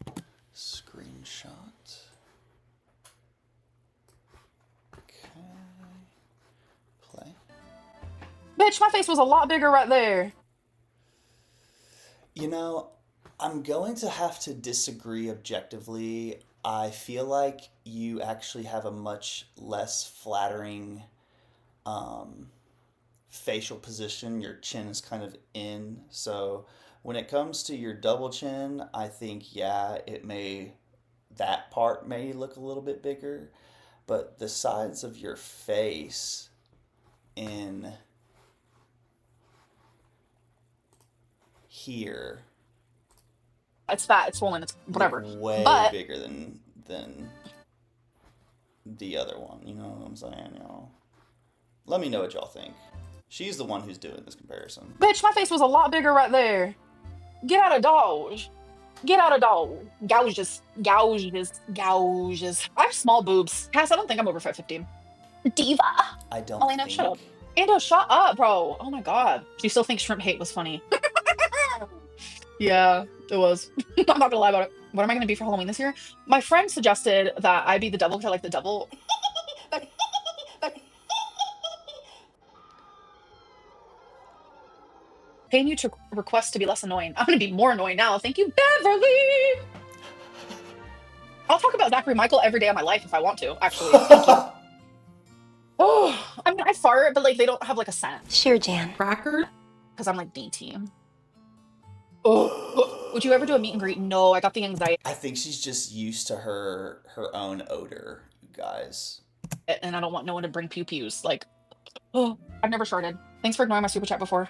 screenshot. Okay, play. bitch, my face was a lot bigger right there. You know, I'm going to have to disagree objectively. I feel like you actually have a much less flattering facial position. Your chin is kind of in. So when it comes to your double chin, I think, yeah, that part may look a little bit bigger. But the sides of your face in here, it's fat, it's swollen, it's whatever. Way bigger than the other one. You know what I'm saying, y'all? Let me know what y'all think. She's the one who's doing this comparison. Bitch, my face was a lot bigger right there. Get out of Dodge. Get out of Dodge. Gouges. I have small boobs. Cass, I don't think I'm over 5'15". Diva. I don't Elena, shut up. Ando, shut up, bro. Oh my god. She still thinks shrimp hate was funny. Yeah, it was. I'm not gonna lie about it. What am I gonna be for Halloween this year? My friend suggested that I be the devil because I like the devil. Paying you to request to be less annoying. I'm gonna be more annoying now. Thank you, Beverly. I'll talk about Zachary Michael every day of my life if I want to, actually. Thank you. Oh, I mean, I fart, but like they don't have like a scent. Sure, Jan. Cracker? Because I'm like B team. Oh, would you ever do a meet and greet? No, I got the anxiety. I think she's just used to her own odor, you guys. And I don't want no one to bring pew-pews. Like, oh, I've never shorted. Thanks for ignoring my super chat before.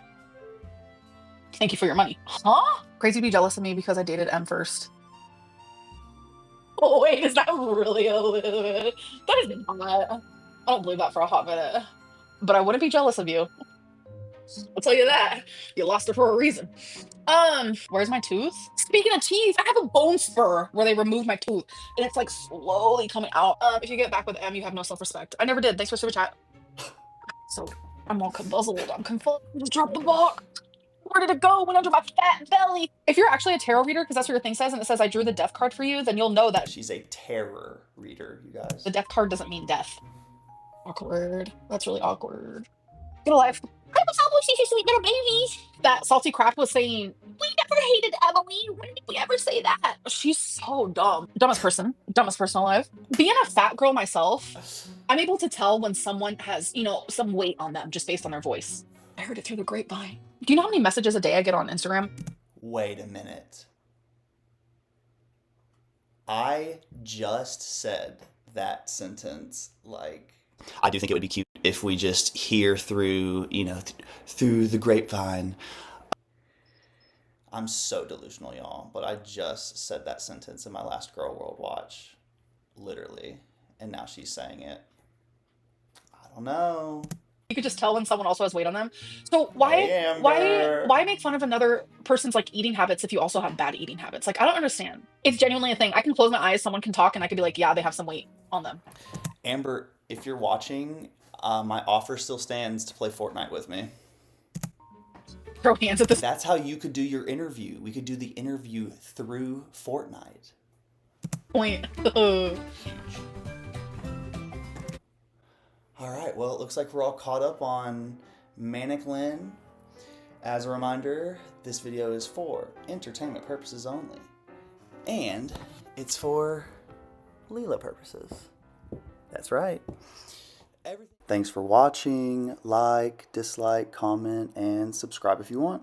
Thank you for your money. Huh? Crazy to be jealous of me because I dated M first. Oh, wait, is that really a little bit? That is not. I don't believe that for a hot minute. But I wouldn't be jealous of you. I'll tell you that. You lost her for a reason. Where's my tooth? Speaking of teeth, I have a bone spur where they remove my tooth. And it's like slowly coming out. If you get back with M, you have no self-respect. I never did. Thanks for super chat. So, I'm all confuzzled. I'm confused. Just dropped the book. Where did it go? Went under my fat belly. If you're actually a tarot reader, because that's what your thing says, and it says I drew the death card for you, then you'll know that she's a terror reader, you guys. The death card doesn't mean death. Awkward. That's really awkward. Get a life. I was almost you sweet little babies. That salty crap was saying, we never hated Emily. When did we ever say that? She's so dumb. Dumbest person alive. Being a fat girl myself, I'm able to tell when someone has, some weight on them just based on their voice. I heard it through the grapevine. Do you know how many messages a day I get on Instagram? Wait a minute. I just said that sentence like... I do think it would be cute if we just hear through, through the grapevine. I'm so delusional, y'all, but I just said that sentence in my last Girl World watch. Literally. And now she's saying it. I don't know. You could just tell when someone also has weight on them. So why make fun of another person's like eating habits if you also have bad eating habits? Like, I don't understand. It's genuinely a thing. I can close my eyes, someone can talk, and I could be like, yeah, they have some weight on them. Amber, if you're watching, my offer still stands to play Fortnite with me. Throw hands at this. That's how you could do your interview. We could do the interview through Fortnite. Point. All right, well, it looks like we're all caught up on Amberlyn. As a reminder, this video is for entertainment purposes only. And it's for Leela purposes. That's right. Thanks for watching. Like, dislike, comment, and subscribe if you want.